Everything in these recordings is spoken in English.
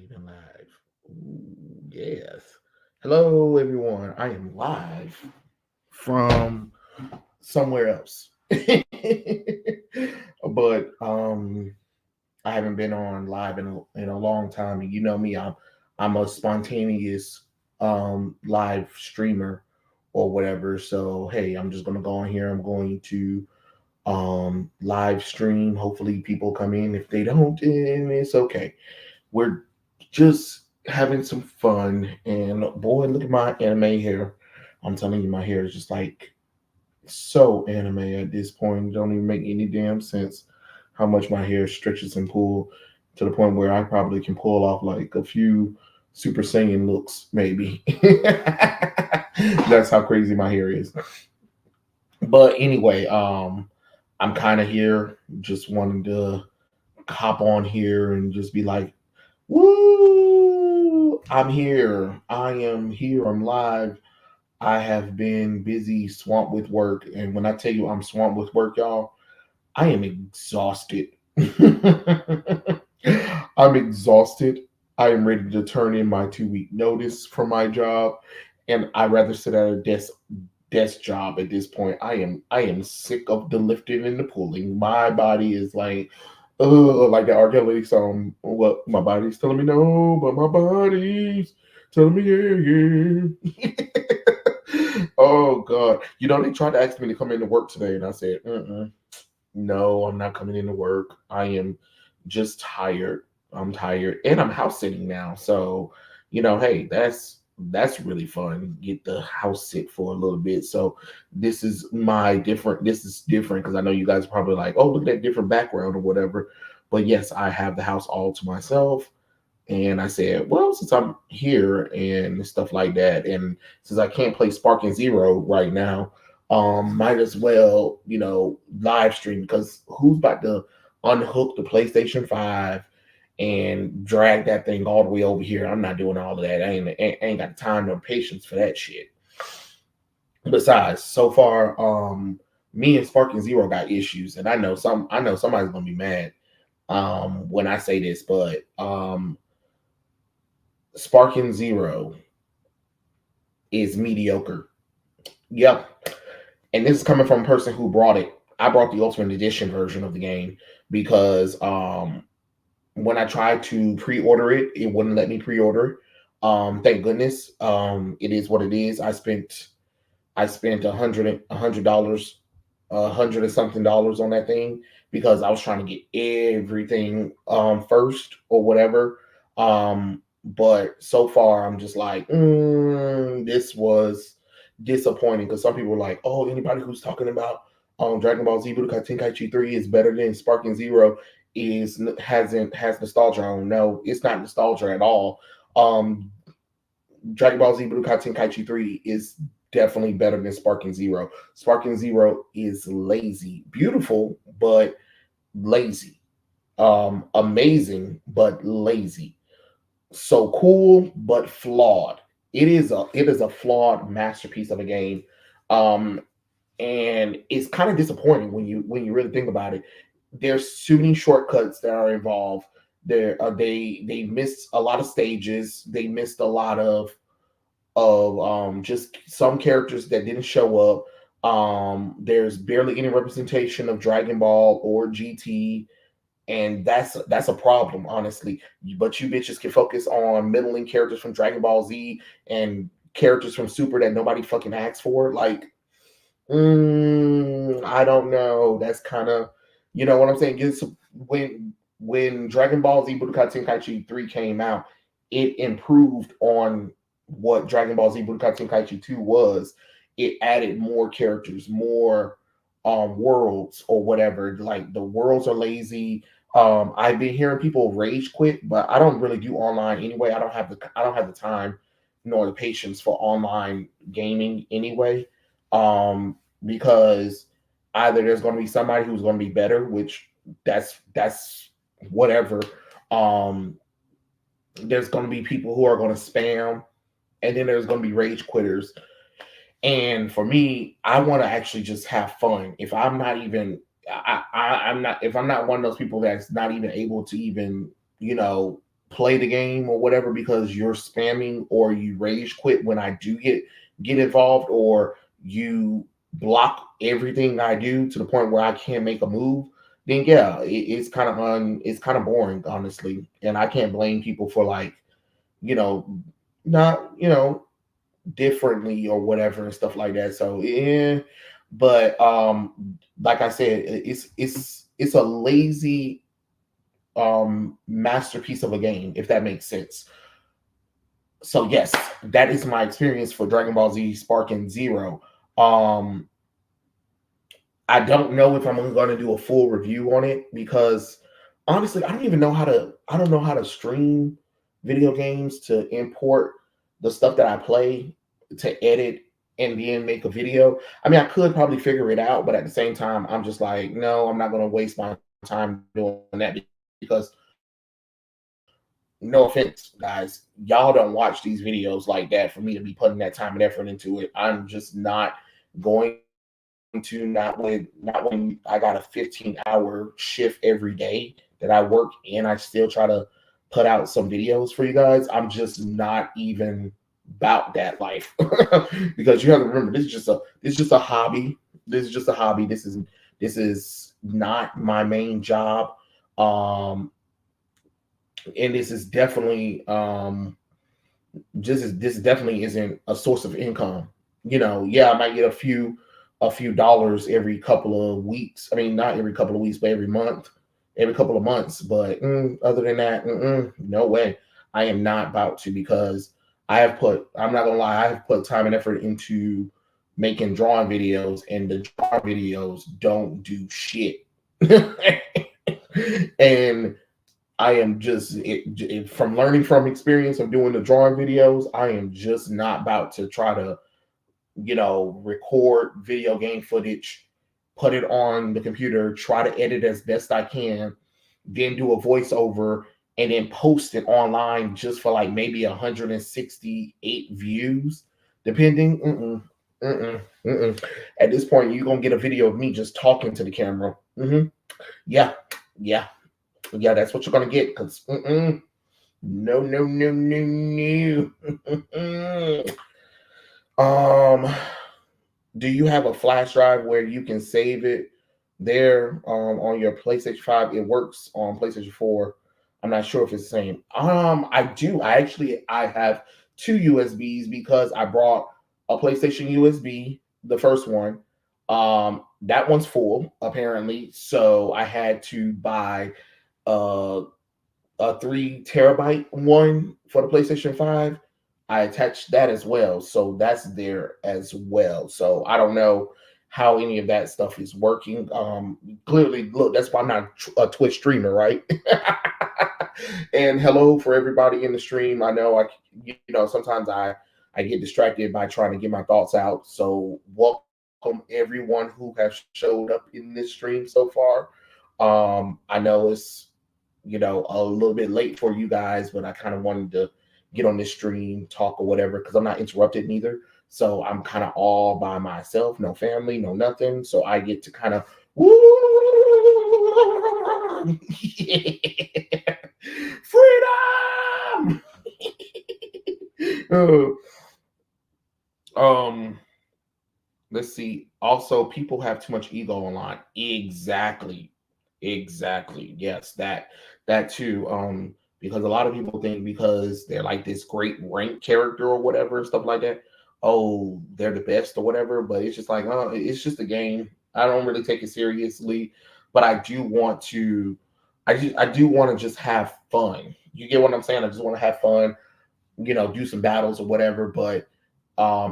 even live. Ooh, yes. Hello, everyone. I am live from somewhere else, but I haven't been on live in a long time. And you know me, I'm a spontaneous live streamer or whatever. So hey, I'm just gonna go on here. I'm going to live stream. Hopefully, people come in. If they don't, then it's okay. We're just having some fun. And boy, look at my anime hair. I'm telling you, my hair is just like so anime at this point. It don't even make any damn sense how much my hair stretches and pull to the point where I probably can pull off like a few Super Saiyan looks, maybe. That's how crazy my hair is. But anyway, I'm kind of here, just wanting to hop on here and just be like, woo! I'm here. I am here. I'm live. I have been busy, swamped with work. And when I tell you I'm swamped with work, y'all, I am exhausted. I'm exhausted. I am ready to turn in my 2 week notice for my job. And I rather sit at a desk job at this point. I am sick of the lifting and the pulling. My body is like the R. Kelly song. What my body's telling me no, but my body's telling me yeah. Oh God, they tried to ask me to come into work today, and I said, no, I'm not coming into work. I am just tired. I'm tired, and I'm house sitting now. So, hey, that's really fun. Get the house sit for a little bit. So this is my different. This is different because I know you guys are probably like, oh, look at that different background or whatever. But yes, I have the house all to myself. And I said, well, since I'm here and stuff like that, and since I can't play Spark and Zero right now, might as well, live stream because who's about to unhook the PlayStation 5 and drag that thing all the way over here? I'm not doing all of that. I ain't got the time nor patience for that shit. Besides, so far, me and Spark and Zero got issues, and I know somebody's gonna be mad when I say this, but Sparking Zero is mediocre. Yep. And this is coming from a person who brought it. I brought the Ultimate Edition version of the game because when I tried to pre-order it, it wouldn't let me pre-order it. Thank goodness. It is what it is. I spent $100 $100 and something dollars on that thing because I was trying to get everything first or whatever. But so far I'm just like, this was disappointing because some people were like, oh, anybody who's talking about Dragon Ball Z Budokai Tenkaichi 3 is better than Sparking Zero has nostalgia on. No, it's not nostalgia at all. Um, Dragon Ball Z Budokai Tenkaichi 3 is definitely better than Sparking Zero. Sparking Zero is lazy. Beautiful, but lazy. Amazing, but lazy. So cool, but flawed. It is a flawed masterpiece of a game. Um, and it's kind of disappointing when you really think about it. There's too many shortcuts that are involved. They missed a lot of stages. They missed a lot of just some characters that didn't show up. There's barely any representation of Dragon Ball or GT, and that's a problem, honestly. But you bitches can focus on middling characters from Dragon Ball Z and characters from Super that nobody fucking asked for. Like, I don't know. That's kind of, you know what I'm saying. When Dragon Ball Z Budokai Tenkaichi 3 came out, it improved on what Dragon Ball Z Budokai Tenkaichi 2 was. It added more characters, more worlds or whatever. Like the worlds are lazy. I've been hearing people rage quit, but I don't really do online anyway. I don't have the time nor the patience for online gaming anyway. Because either there's going to be somebody who's going to be better, which that's whatever. Um, there's going to be people who are going to spam, and then there's going to be rage quitters. And for me, I want to actually just have fun. If I'm not even, I'm not. If I'm not one of those people that's not even able to even, you know, play the game or whatever because you're spamming or you rage quit when I do get involved, or you block everything I do to the point where I can't make a move, then yeah, it's kind of it's kind of boring, honestly. And I can't blame people for like, you know, not, differently or whatever and stuff like that. So yeah, but like I said, it's a lazy masterpiece of a game, if that makes sense. So yes, that is my experience for Dragon Ball Z Sparking Zero. Um I don't know if I'm going to do a full review on it because honestly, I don't know how to stream video games to import the stuff that I play to edit and then make a video. I mean, I could probably figure it out, but at the same time, I'm just like, no, I'm not going to waste my time doing that because no offense, guys, y'all don't watch these videos like that for me to be putting that time and effort into it. I'm just not going to, not when I got a 15-hour shift every day that I work and I still try to put out some videos for you guys. I'm just not even about that life. Because you have to remember, this is just a hobby. This is just a hobby. This is not my main job. Um and this is definitely this definitely isn't a source of income. Yeah, I might get a few dollars every couple of weeks. I mean, not every couple of weeks, but every month, every couple of months. But other than that, no way. I am not about to, because I'm not gonna lie, I have put time and effort into making drawing videos, and the drawing videos don't do shit. And I am just from learning from experience of doing the drawing videos. I am just not about to try to, record video game footage, put it on the computer, try to edit as best I can, then do a voiceover, and then post it online just for like maybe 168 views, depending. At this point, you're gonna get a video of me just talking to the camera. Yeah, yeah, yeah. That's what you're gonna get. Cause no, no, no, no, no. um. Do you have a flash drive where you can save it there on your PlayStation 5? It works on PlayStation 4. I'm not sure if it's the same. I do. I have two USBs because I brought a PlayStation USB, the first one. That one's full apparently, so I had to buy uh a 3 terabyte one for the PlayStation 5. I attached that as well. So that's there as well. So I don't know how any of that stuff is working. Clearly, look, that's why I'm not a Twitch streamer, right? And hello for everybody in the stream. I know sometimes I get distracted by trying to get my thoughts out. So welcome everyone who has showed up in this stream so far. I know it's a little bit late for you guys, but I kind of wanted to get on this stream, talk or whatever, because I'm not interrupted neither. So I'm kind of all by myself, no family, no nothing. So I get to kind of freedom. um, let's see. Also, people have too much ego online. Exactly. Exactly. Yes, that too. Because a lot of people think because they're like this great rank character or whatever and stuff like that, oh, they're the best or whatever. But it's just like, oh, it's just a game. I don't really take it seriously, but I do want to. I do want to just have fun. You get what I'm saying? I just want to have fun. Do some battles or whatever. But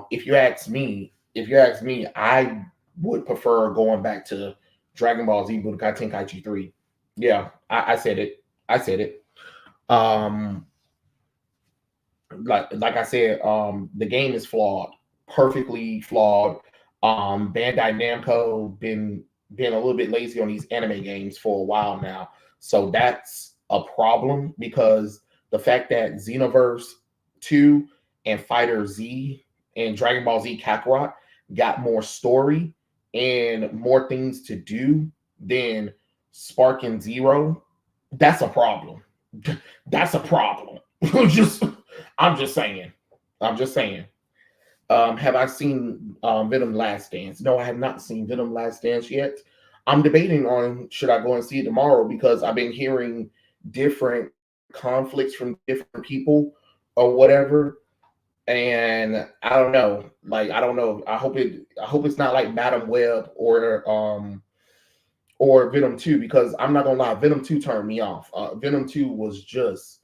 if you ask me, I would prefer going back to Dragon Ball Z Budokai Tenkaichi 3. Yeah, I said it. I said it. Um, like I said, the game is flawed, perfectly flawed. Bandai Namco been a little bit lazy on these anime games for a while now, so that's a problem because the fact that Xenoverse 2 and Fighter Z and Dragon Ball Z Kakarot got more story and more things to do than Spark and Zero, that's a problem. That's a problem. just I'm just saying. I'm just saying. Have I seen Venom Last Dance? No, I have not seen Venom Last Dance yet. I'm debating on should I go and see it tomorrow because I've been hearing different conflicts from different people or whatever, and I don't know. Like I don't know. I hope it's not like Madam Web or Venom 2 because I'm not gonna lie, Venom 2 turned me off. Venom 2 was just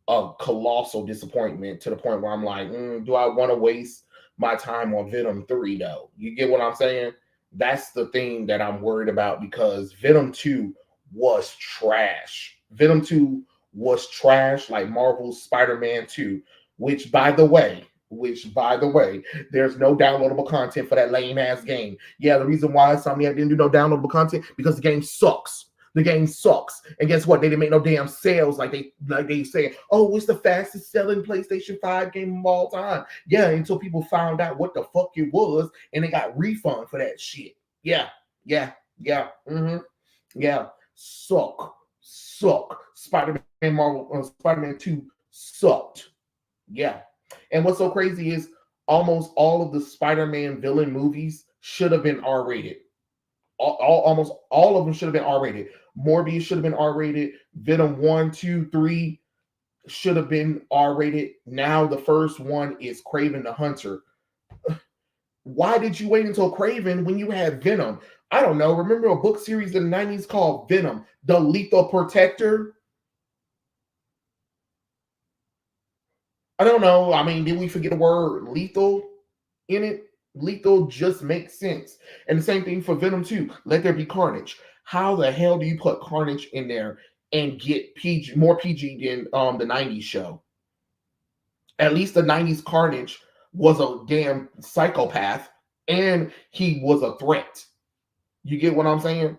a colossal disappointment to the point where I'm like, do I want to waste my time on Venom 3 though? You get what I'm saying? That's the thing that I'm worried about because Venom 2 was trash. Venom 2 was trash like Marvel's Spider-Man 2, which by the way, there's no downloadable content for that lame ass game. Yeah, the reason why Insomniac didn't do no downloadable content because the game sucks. The game sucks. And guess what? They didn't make no damn sales like they say, oh, it's the fastest selling PlayStation 5 game of all time. Yeah, until people found out what the fuck it was and they got refund for that shit. Yeah, yeah, yeah. Yeah. Suck. Spider-Man 2 sucked. Yeah. And what's so crazy is almost all of the Spider-Man villain movies should have been R-rated. Almost all of them should have been R-rated. Morbius should have been R-rated. Venom 1, 2, 3 should have been R-rated. Now the first one is Kraven the Hunter. Why did you wait until Kraven when you had Venom? I don't know. Remember a book series in the 90s called Venom, the Lethal Protector? I don't know. I mean, did we forget the word lethal in it? Lethal just makes sense. And the same thing for Venom 2. Let there be carnage. How the hell do you put carnage in there and get PG more PG than the 90s show? At least the 90s carnage was a damn psychopath and he was a threat. You get what I'm saying?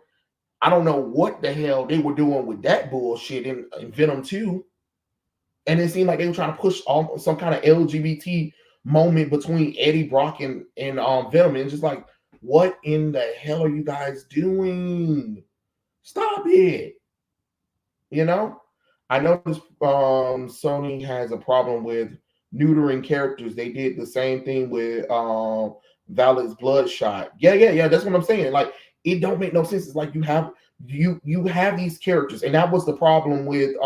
I don't know what the hell they were doing with that bullshit in Venom 2. And it seemed like they were trying to push some kind of LGBT moment between Eddie Brock and Venom. And just like, what in the hell are you guys doing? Stop it. You know? I noticed Sony has a problem with neutering characters. They did the same thing with Violet's Bloodshot. Yeah. That's what I'm saying. Like, it don't make no sense. It's like you have these characters, and that was the problem with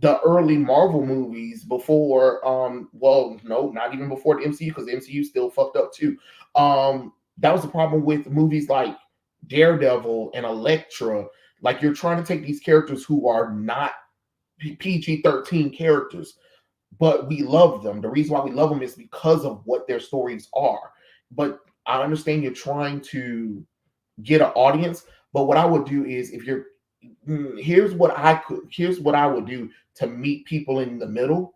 the early Marvel movies before well, no, not even before the MCU, because the MCU still fucked up too. That was the problem with movies like Daredevil and Elektra. Like, you're trying to take these characters who are not PG-13 characters, but we love them. The reason why we love them is because of what their stories are. But I understand you're trying to get an audience, but what I would do is, if you're here's what I would do to meet people in the middle.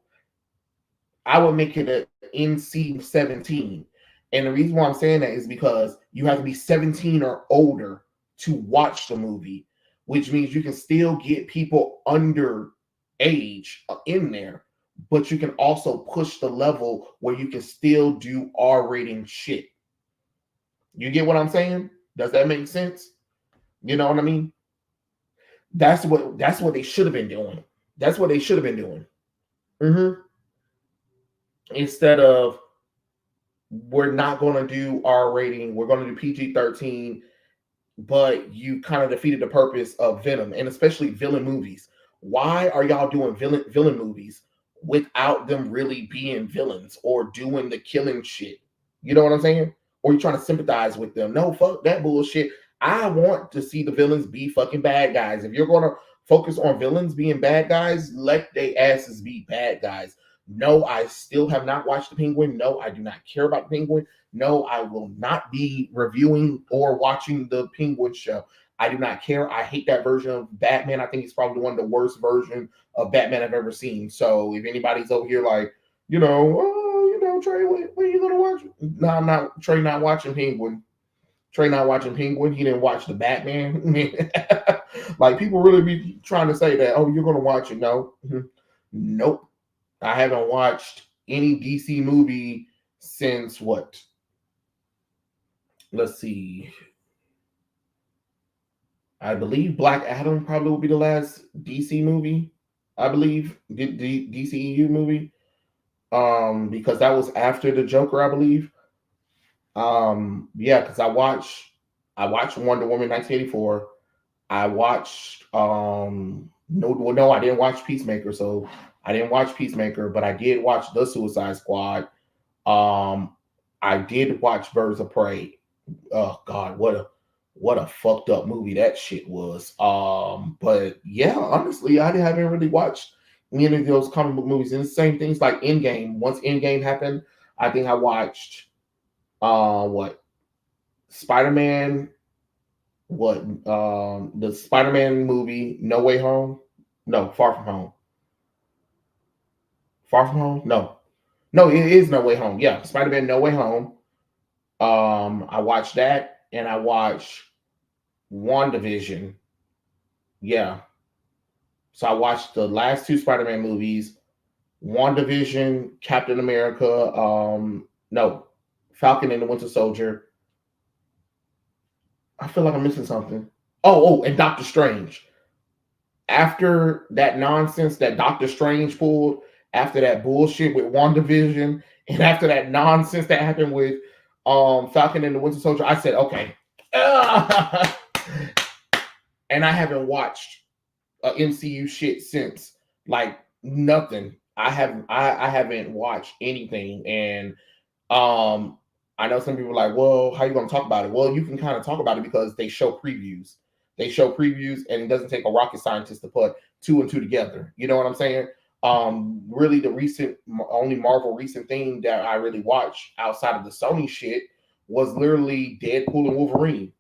I would make it an NC-17. And the reason why I'm saying that is because you have to be 17 or older to watch the movie, which means you can still get people under age in there, but you can also push the level where you can still do R-rating shit. You get what I'm saying? Does that make sense? You know what I mean? That's what they should have been doing. That's what they should have been doing. Mm-hmm. Instead of, we're not going to do R rating, we're going to do PG-13, but you kind of defeated the purpose of Venom, and especially villain movies. Why are y'all doing villain movies without them really being villains or doing the killing shit? You know what I'm saying? Or you trying to sympathize with them? No, fuck that bullshit. I want to see the villains be fucking bad guys. If you're gonna focus on villains being bad guys, let their asses be bad guys. No, I still have not watched the Penguin. No, I do not care about the Penguin. No, I will not be reviewing or watching the Penguin show. I do not care. I hate that version of Batman. I think it's probably one of the worst versions of Batman I've ever seen. So if anybody's over here like, Trey, what are you gonna watch? No, I'm not. Trey not watching Penguin. Trey not watching Penguin. He didn't watch the Batman. Like, people really be trying to say that, oh, you're gonna watch it. No, nope. I haven't watched any DC movie since what? Let's see. I believe Black Adam probably will be the last DC movie. I believe DCEU movie. Because that was after the Joker, I believe. Yeah, because I watched Wonder Woman 1984. I watched no, I didn't watch Peacemaker, so I didn't watch Peacemaker, but I did watch The Suicide Squad. Um, I did watch Birds of Prey. Oh God, what a fucked up movie that shit was. But yeah, honestly, I haven't really watched any of those comic book movies. And the same things like Endgame. Once Endgame happened, I think I watched what Spider Man, what the Spider Man movie, No Way Home, no Far From Home, Far From Home, no, it is No Way Home. Yeah, Spider Man, No Way Home. I watched that, and I watched WandaVision. Yeah, so I watched the last two Spider-Man movies, WandaVision, Captain America, no, Falcon and the Winter Soldier. I feel like I'm missing something. And Doctor Strange. After that nonsense that Doctor Strange pulled, after that bullshit with WandaVision, and after that nonsense that happened with Falcon and the Winter Soldier, I said, okay. And I haven't watched MCU shit since. Like nothing. I haven't watched anything, and um I know some people are like, well, how are you gonna talk about it? Well, you can kind of talk about it because they show previews. They show previews, and it doesn't take a rocket scientist to put two and two together. You know what I'm saying? Really, the only Marvel recent thing that I really watched outside of the Sony shit was literally Deadpool and Wolverine.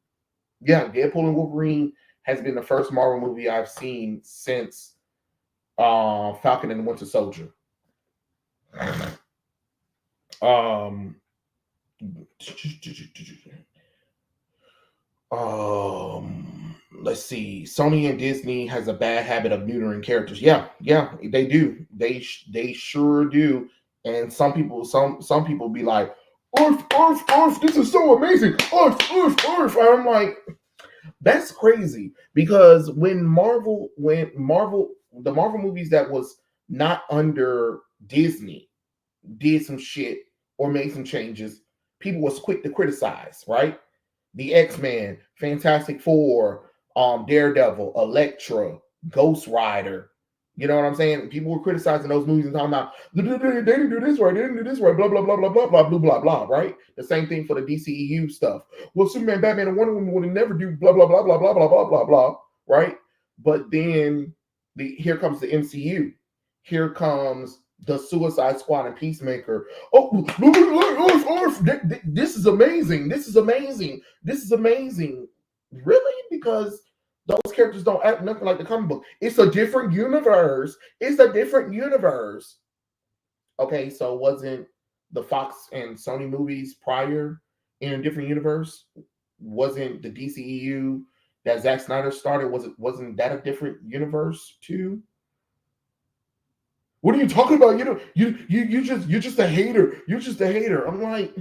Yeah, Deadpool and Wolverine has been the first Marvel movie I've seen since Falcon and the Winter Soldier. Um, let's see. Sony and Disney has a bad habit of neutering characters. Yeah, yeah, they do. They sure do. And some people be like, Earth, Earth, Earth, this is so amazing. Earth, Earth, Earth. And I'm like, that's crazy because the Marvel movies that was not under Disney did some shit or made some changes, people was quick to criticize, right? The X-Men, Fantastic Four, Daredevil, Elektra, Ghost Rider. You know what I'm saying? People were criticizing those movies and talking about they didn't do this right, they didn't do this right, blah blah blah blah blah blah blah blah blah. Right? The same thing for the DCEU stuff. Well, Superman, Batman, and Wonder Woman would never do blah blah blah blah blah blah blah blah blah. Right? But then here comes the MCU. Here comes the Suicide Squad and Peacemaker. Oh, this is amazing. This is amazing. This is amazing. Really? Because those characters don't act nothing like the comic book. It's a different universe. It's a different universe. Okay, so wasn't the Fox and Sony movies prior in a different universe? Wasn't the DCEU that Zack Snyder started? Wasn't that a different universe too? What are you talking about? You're just a hater. You're just a hater. I'm like,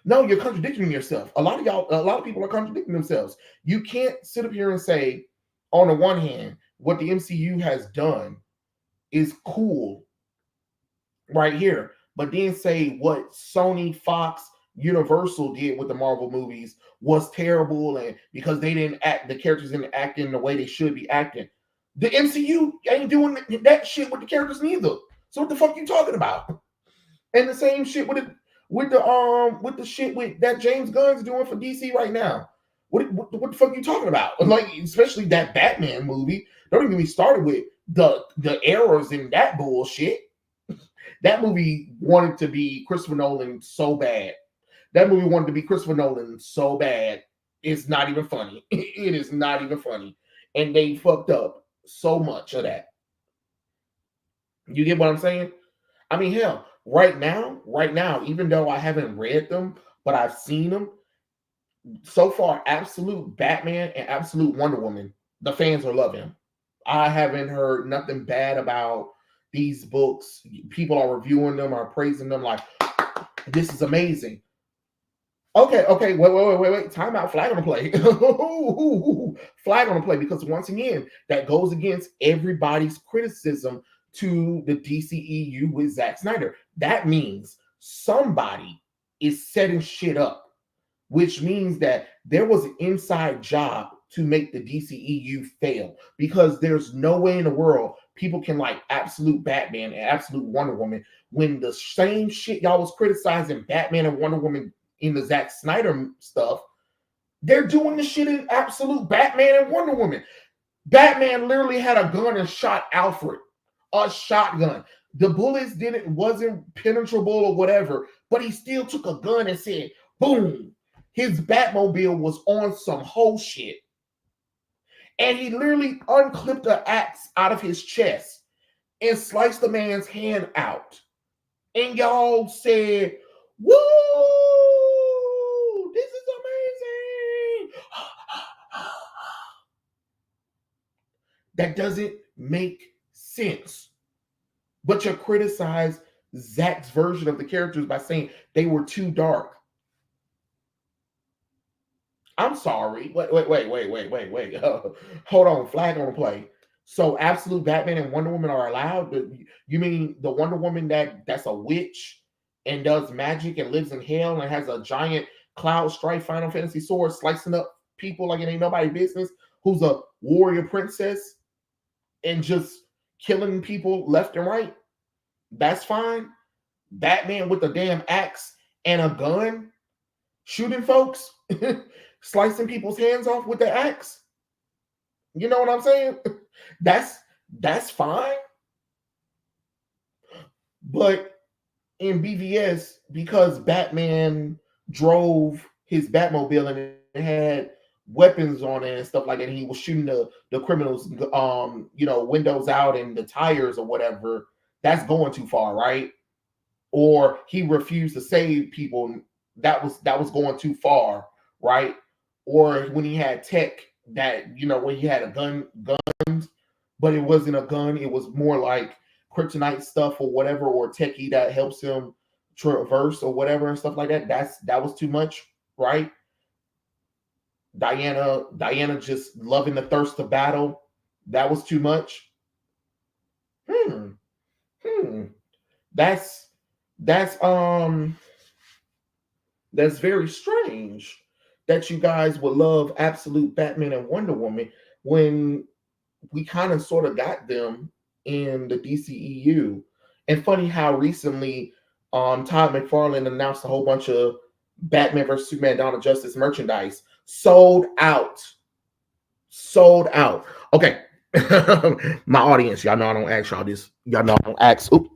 no, you're contradicting yourself. A lot of people are contradicting themselves. You can't sit up here and say, on the one hand, what the MCU has done is cool right here, but then say what Sony, Fox, Universal did with the Marvel movies was terrible, and because the characters didn't act in the way they should be acting. The MCU ain't doing that shit with the characters neither. So what the fuck you talking about? And the same shit with the shit with that James Gunn's doing for DC right now. What the fuck you talking about? Like, especially that Batman movie. Don't even get me started with the errors in that bullshit. That movie wanted to be Christopher Nolan so bad. That movie wanted to be Christopher Nolan so bad. It's not even funny. It is not even funny. And they fucked up so much of that. You get what I'm saying? I mean, hell, right now, even though I haven't read them, but I've seen them, so far, Absolute Batman and Absolute Wonder Woman, the fans are loving. I haven't heard nothing bad about these books. People are reviewing them, are praising them like, this is amazing. Okay. Wait. Time out. Flag on the play. Flag on the play, because once again, that goes against everybody's criticism to the DCEU with Zack Snyder. That means somebody is setting shit up, which means that there was an inside job to make the DCEU fail, because there's no way in the world people can like absolute Batman and absolute Wonder Woman when the same shit y'all was criticizing Batman and Wonder Woman in the Zack Snyder stuff, they're doing the shit in absolute Batman and Wonder Woman. Batman literally had a gun and shot Alfred, a shotgun. The bullets wasn't penetrable or whatever, but he still took a gun and said, boom. His Batmobile was on some whole shit. And he literally unclipped an axe out of his chest and sliced the man's hand out. And y'all said, woo, this is amazing. That doesn't make sense. But you criticize Zack's version of the characters by saying they were too dark. I'm sorry. Wait. Hold on. Flag on the play. So absolute Batman and Wonder Woman are allowed? You mean the Wonder Woman that's a witch and does magic and lives in hell and has a giant cloud stripe Final Fantasy sword slicing up people like it ain't nobody's business, who's a warrior princess and just killing people left and right? That's fine. Batman with a damn axe and a gun shooting folks, slicing people's hands off with the axe. You know what I'm saying? That's fine. But in BVS, because Batman drove his Batmobile and it had weapons on it and stuff like that, and he was shooting the criminals windows out and the tires or whatever, that's going too far, right? Or he refused to save people, that was going too far, right? Or when he had tech that, when he had a guns, but it wasn't a gun, it was more like kryptonite stuff or whatever, or techie that helps him traverse or whatever and stuff like that. That was too much, right? Diana just loving the thirst to battle, that was too much. That's very strange that you guys would love absolute Batman and Wonder Woman when we kind of sort of got them in the DCEU. And funny how recently Todd McFarlane announced a whole bunch of Batman vs. Superman Dawn of Justice merchandise. Sold out. Okay. My audience, y'all know I don't ask y'all this. Y'all know I don't ask. Oops.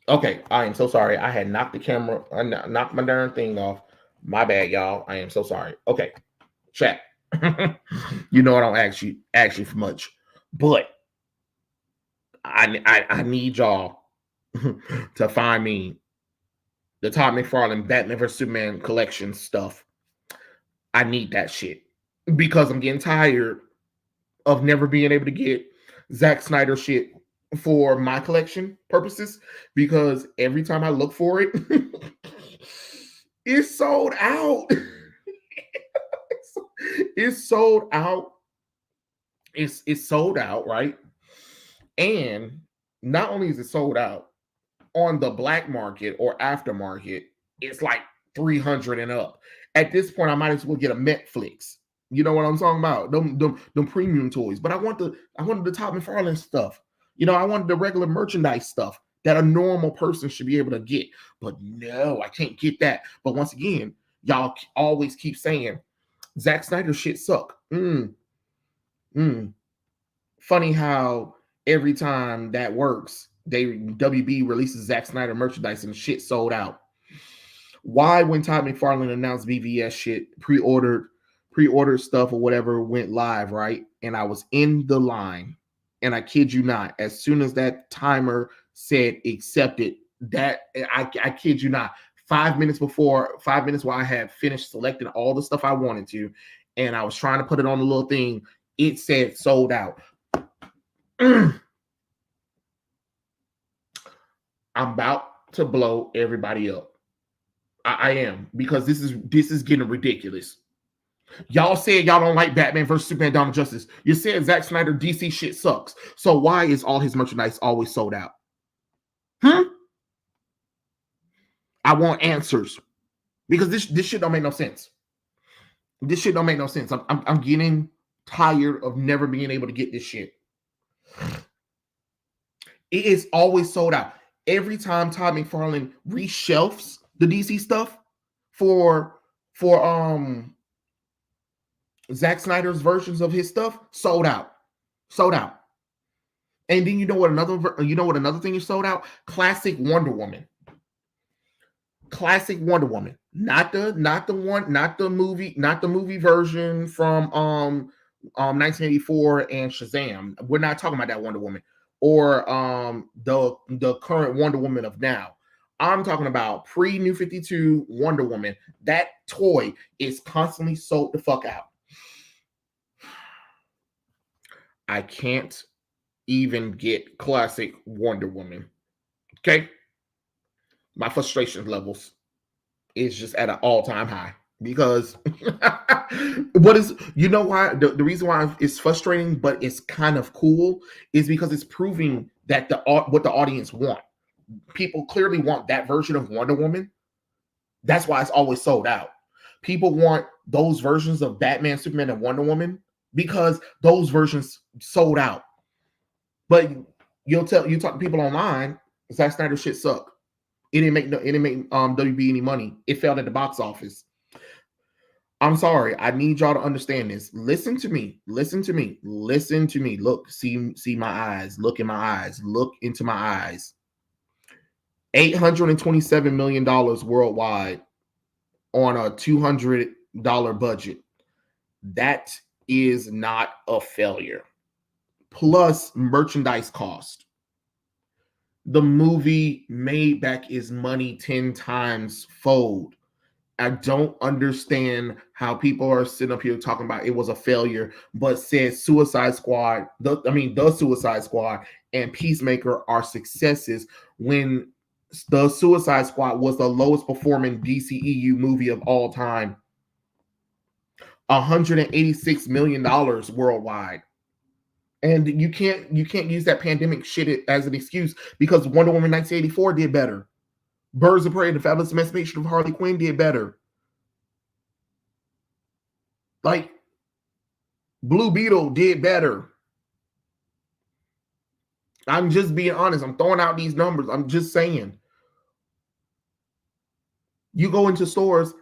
Okay, I am so sorry. I had knocked the camera, knocked my darn thing off. My bad, y'all. I am so sorry. Okay, chat. You know I don't ask you for much, but I need y'all to find me the Todd McFarlane Batman vs Superman collection stuff. I need that shit because I'm getting tired of never being able to get Zack Snyder shit for my collection purposes, because every time I look for it, it's sold out. It's sold out. It's sold out, right? And not only is it sold out, on the black market or aftermarket, it's like 300 and up. At this point, I might as well get a Netflix. You know what I'm talking about? Them premium toys. But I wanted the Todd McFarlane stuff. I wanted the regular merchandise stuff that a normal person should be able to get. But no, I can't get that. But once again, y'all always keep saying Zack Snyder shit suck. Funny how every time that works, WB releases Zack Snyder merchandise and shit sold out. Why, when Todd McFarlane announced BVS shit, pre-ordered stuff or whatever went live, right? And I was in the line, and I kid you not, as soon as that timer said accepted, that I kid you not, 5 minutes while I had finished selecting all the stuff I wanted to, and I was trying to put it on the little thing, it said sold out. I'm about to blow everybody up. I am, because this is getting ridiculous. Y'all said y'all don't like Batman versus Superman: Dawn of Justice. You said Zack Snyder DC shit sucks. So why is all his merchandise always sold out? I want answers, because this shit don't make no sense. This shit don't make no sense. I'm getting tired of never being able to get this shit. It is always sold out. Every time Todd McFarlane reshelves the DC stuff for Zack Snyder's versions of his stuff, sold out. Sold out. And then you know what another thing is sold out? Classic Wonder Woman. Classic Wonder Woman. Not the movie version from 1984 and Shazam. We're not talking about that Wonder Woman, or the current Wonder Woman of now. I'm talking about pre-New 52 Wonder Woman. That toy is constantly sold the fuck out. I can't even get classic Wonder Woman. Okay? My frustration levels is just at an all-time high, because you know why? The reason why it's frustrating, but it's kind of cool, is because it's proving that what the audience want. People clearly want that version of Wonder Woman. That's why it's always sold out. People want those versions of Batman, Superman, and Wonder Woman because those versions sold out. But you talk to people online, Zack Snyder shit sucked. It didn't make WB any money. It failed at the box office. I'm sorry. I need y'all to understand this. Listen to me. Listen to me. Listen to me. Look, see my eyes. Look in my eyes. Look into my eyes. $827 million worldwide on a $200 budget. That is not a failure. Plus merchandise cost. The movie made back his money 10 times fold. I don't understand how people are sitting up here talking about it was a failure, but said Suicide Squad, the Suicide Squad and Peacemaker are successes, when the Suicide Squad was the lowest performing DCEU movie of all time. $186 million worldwide. And you can't use that pandemic shit as an excuse, because Wonder Woman 1984 did better. Birds of Prey, The Fabulous Emancipation of Harley Quinn did better. Like, Blue Beetle did better. I'm just being honest. I'm throwing out these numbers. I'm just saying. You go into stores,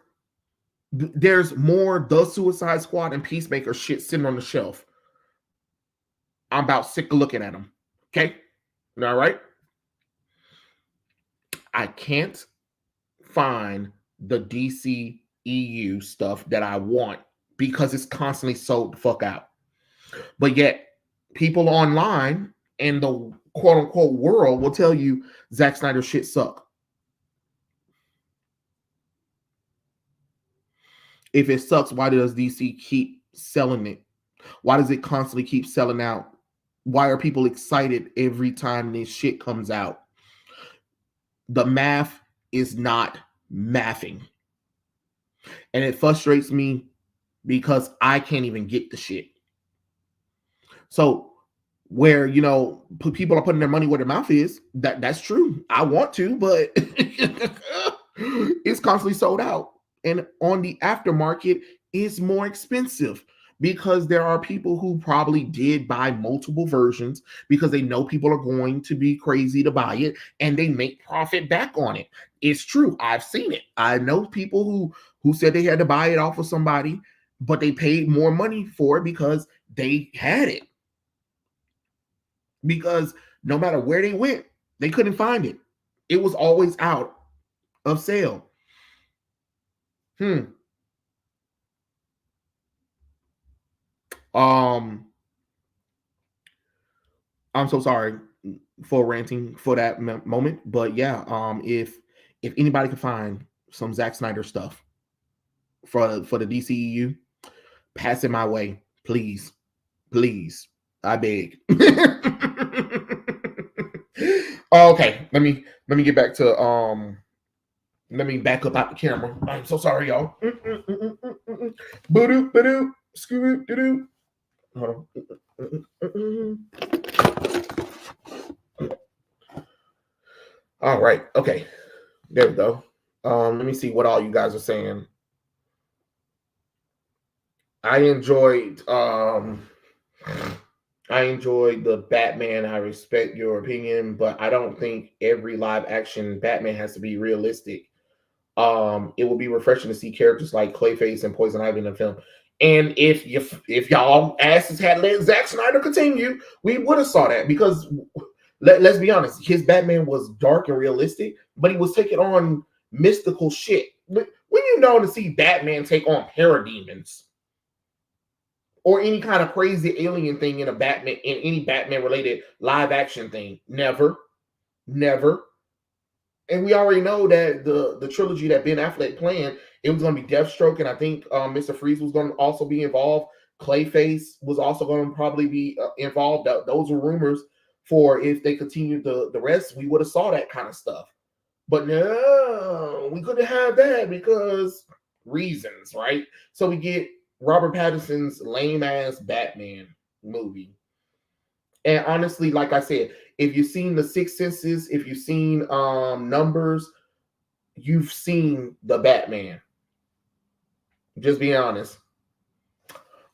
there's more The Suicide Squad and Peacemaker shit sitting on the shelf. I'm about sick of looking at them. Okay? All right? I can't find the DC EU stuff that I want because it's constantly sold the fuck out. But yet, people online and the quote unquote world will tell you Zack Snyder shit suck. If it sucks, why does DC keep selling it? Why does it constantly keep selling out? Why are people excited every time this shit comes out? The math is not mathing. And it frustrates me because I can't even get the shit. So where, people are putting their money where their mouth is, that's true. I want to, but it's constantly sold out. And on the aftermarket, it's more expensive, because there are people who probably did buy multiple versions because they know people are going to be crazy to buy it, and they make profit back on it. It's true. I've seen it. I know people who said they had to buy it off of somebody, but they paid more money for it because they had it. Because no matter where they went, they couldn't find it. It was always out of sale. I'm so sorry for ranting for that moment, but yeah, if anybody can find some Zack Snyder stuff for the DCEU. Pass it my way, please, please. I beg. Okay, let me get back to let me back up out the camera. I'm so sorry, y'all. Boo-doo, ba-doo, scoo-doo. Hold on. All right, okay. There we go. Let me see what all you guys are saying. I enjoyed the Batman. I respect your opinion, but I don't think every live action Batman has to be realistic. It would be refreshing to see characters like Clayface and Poison Ivy in the film. And if y'all asses had let Zack Snyder continue, we would have saw that, because let's be honest, his Batman was dark and realistic, but he was taking on mystical shit. When you know to see Batman take on parademons or any kind of crazy alien thing in any Batman related live action thing, never. And we already know that the trilogy that Ben Affleck planned, it was going to be Deathstroke, and I think Mr. Freeze was going to also be involved. Clayface was also going to probably be involved. Those were rumors for if they continued the rest. We would have saw that kind of stuff. But no, we couldn't have that because reasons, right? So we get Robert Pattinson's lame ass Batman movie. And honestly, like I said, if you've seen The Sixth Senses, if you've seen Numbers, you've seen the Batman. Just being honest.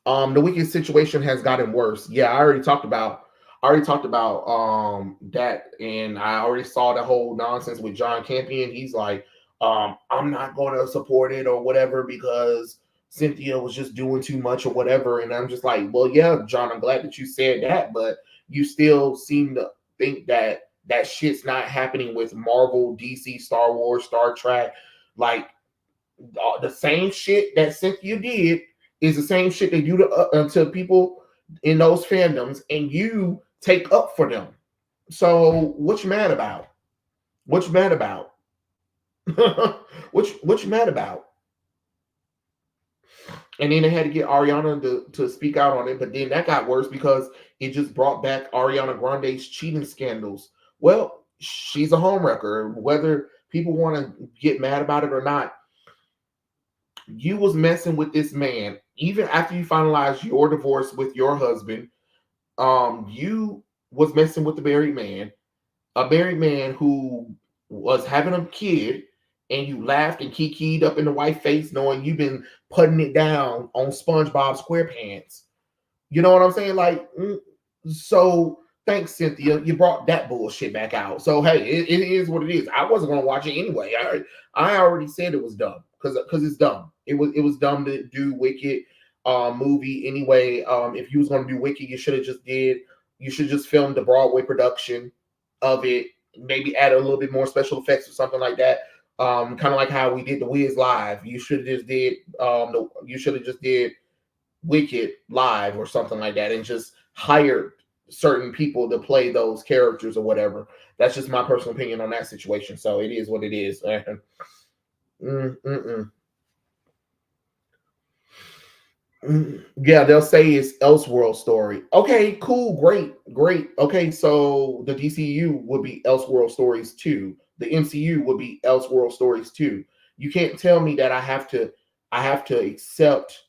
The Wicked situation has gotten worse. Yeah, I already talked about that, and I already saw the whole nonsense with John Campion. He's like, I'm not going to support it or whatever because Cynthia was just doing too much or whatever. And I'm just like, well, yeah, John, I'm glad that you said that, but you still seem to think that shit's not happening with Marvel, DC, Star Wars, Star Trek. Like, the same shit that Cynthia did is the same shit they do to people in those fandoms, and you take up for them. So what you mad about? What you mad about? what you mad about? And then they had to get Ariana to speak out on it, but then that got worse because it just brought back Ariana Grande's cheating scandals. Well, she's a homewrecker. Whether people want to get mad about it or not, you was messing with this man even after you finalized your divorce with your husband. You was messing with a married man who was having a kid, and you laughed and kikied up in the white face knowing you've been putting it down on SpongeBob SquarePants. You know what I'm saying? Like, so thanks, Cynthia. You brought that bullshit back out. So hey, it is what it is. I wasn't gonna watch it anyway. I already said it was dumb because it's dumb. It was dumb to do Wicked movie anyway. If you was gonna do Wicked, you should just filmed the Broadway production of it. Maybe add a little bit more special effects or something like that. Kind of like how we did the Wiz live. You should have just did Wicked live or something like that, and just hired certain people to play those characters or whatever. That's just my personal opinion on that situation. So it is what it is. Yeah, they'll say it's Elseworld story. Okay, cool, great. Okay, so the DCU would be Elseworld stories too. The MCU would be Elseworld stories too. You can't tell me that I have to accept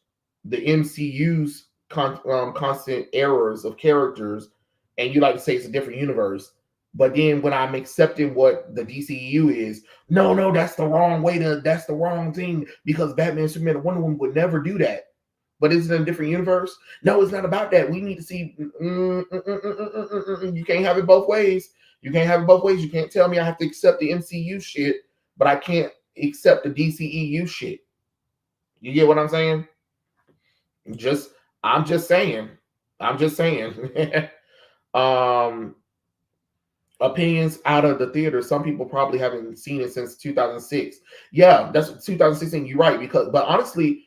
the MCU's constant errors of characters, and you like to say it's a different universe. But then when I'm accepting what the DCU is, no, that's the wrong thing because Batman, Superman, and Wonder Woman would never do that. But is it a different universe? No, it's not about that. We need to see. You can't have it both ways. You can't tell me I have to accept the MCU shit, but I can't accept the DCEU shit. You get what I'm saying? I'm just saying. Opinions out of the theater. Some people probably haven't seen it since 2006. Yeah, that's 2016. You're right, but honestly,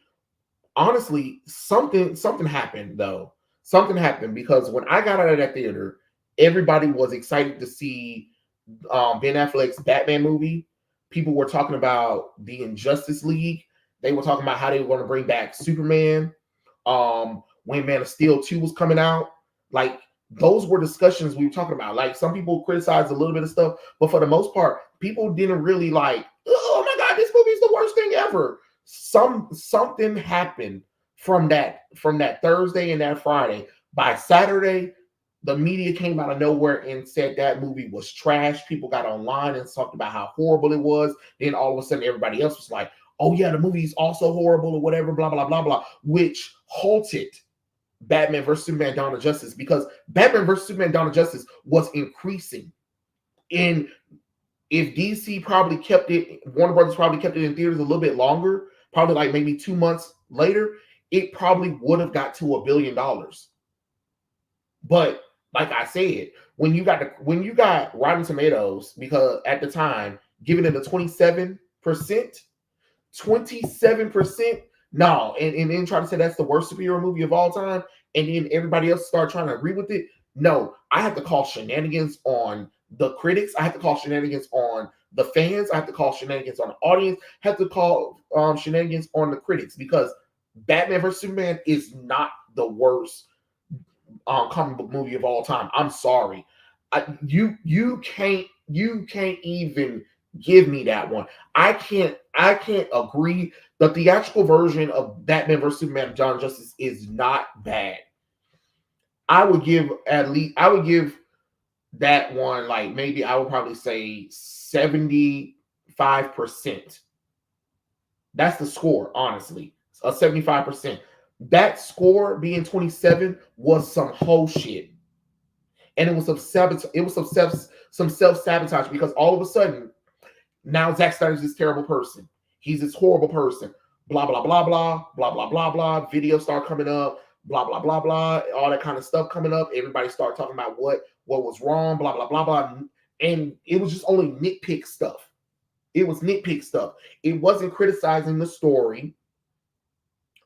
something happened though. Something happened because when I got out of that theater, everybody was excited to see Ben Affleck's Batman movie. People were talking about the Injustice League. They were talking about how they were going to bring back Superman. When Man of Steel 2 was coming out. Like, those were discussions we were talking about. Like, some people criticized a little bit of stuff, but for the most part, people didn't really like, oh my God, this movie is the worst thing ever. Something happened from that Thursday and that Friday. By Saturday, the media came out of nowhere and said that movie was trash. People got online and talked about how horrible it was. Then all of a sudden, everybody else was like, oh yeah, the movie's also horrible or whatever, blah, blah, blah, blah, which halted Batman vs. Superman Dawn of Justice, because Batman vs. Superman Dawn of Justice was increasing. And if DC probably kept it, Warner Brothers probably kept it in theaters a little bit longer, probably like maybe 2 months later, it probably would have got to $1 billion. But like I said, when you got Rotten Tomatoes, because at the time, giving it a 27%, 27%. No, and then try to say that's the worst superhero movie of all time, and then everybody else start trying to agree with it. No, I have to call shenanigans on the critics. I have to call shenanigans on the fans. I have to call shenanigans on the audience. I have to call shenanigans on the critics, because Batman vs. Superman is not the worst comic book movie of all time. I'm sorry. You can't even give me that one. I can't agree. The theatrical version of Batman vs. Superman Dawn of Justice is not bad. I would give that one, like, maybe I would probably say 75%. That's the score, honestly. A 75%. That score being 27 was some whole shit. And it was some self-sabotage, because all of a sudden, now Zack Snyder's this terrible person. He's this horrible person. Blah, blah, blah, blah, blah, blah, blah, blah. Videos start coming up, blah, blah, blah, blah. All that kind of stuff coming up. Everybody start talking about what was wrong, blah, blah, blah, blah. And it was just only nitpick stuff. It was nitpick stuff. It wasn't criticizing the story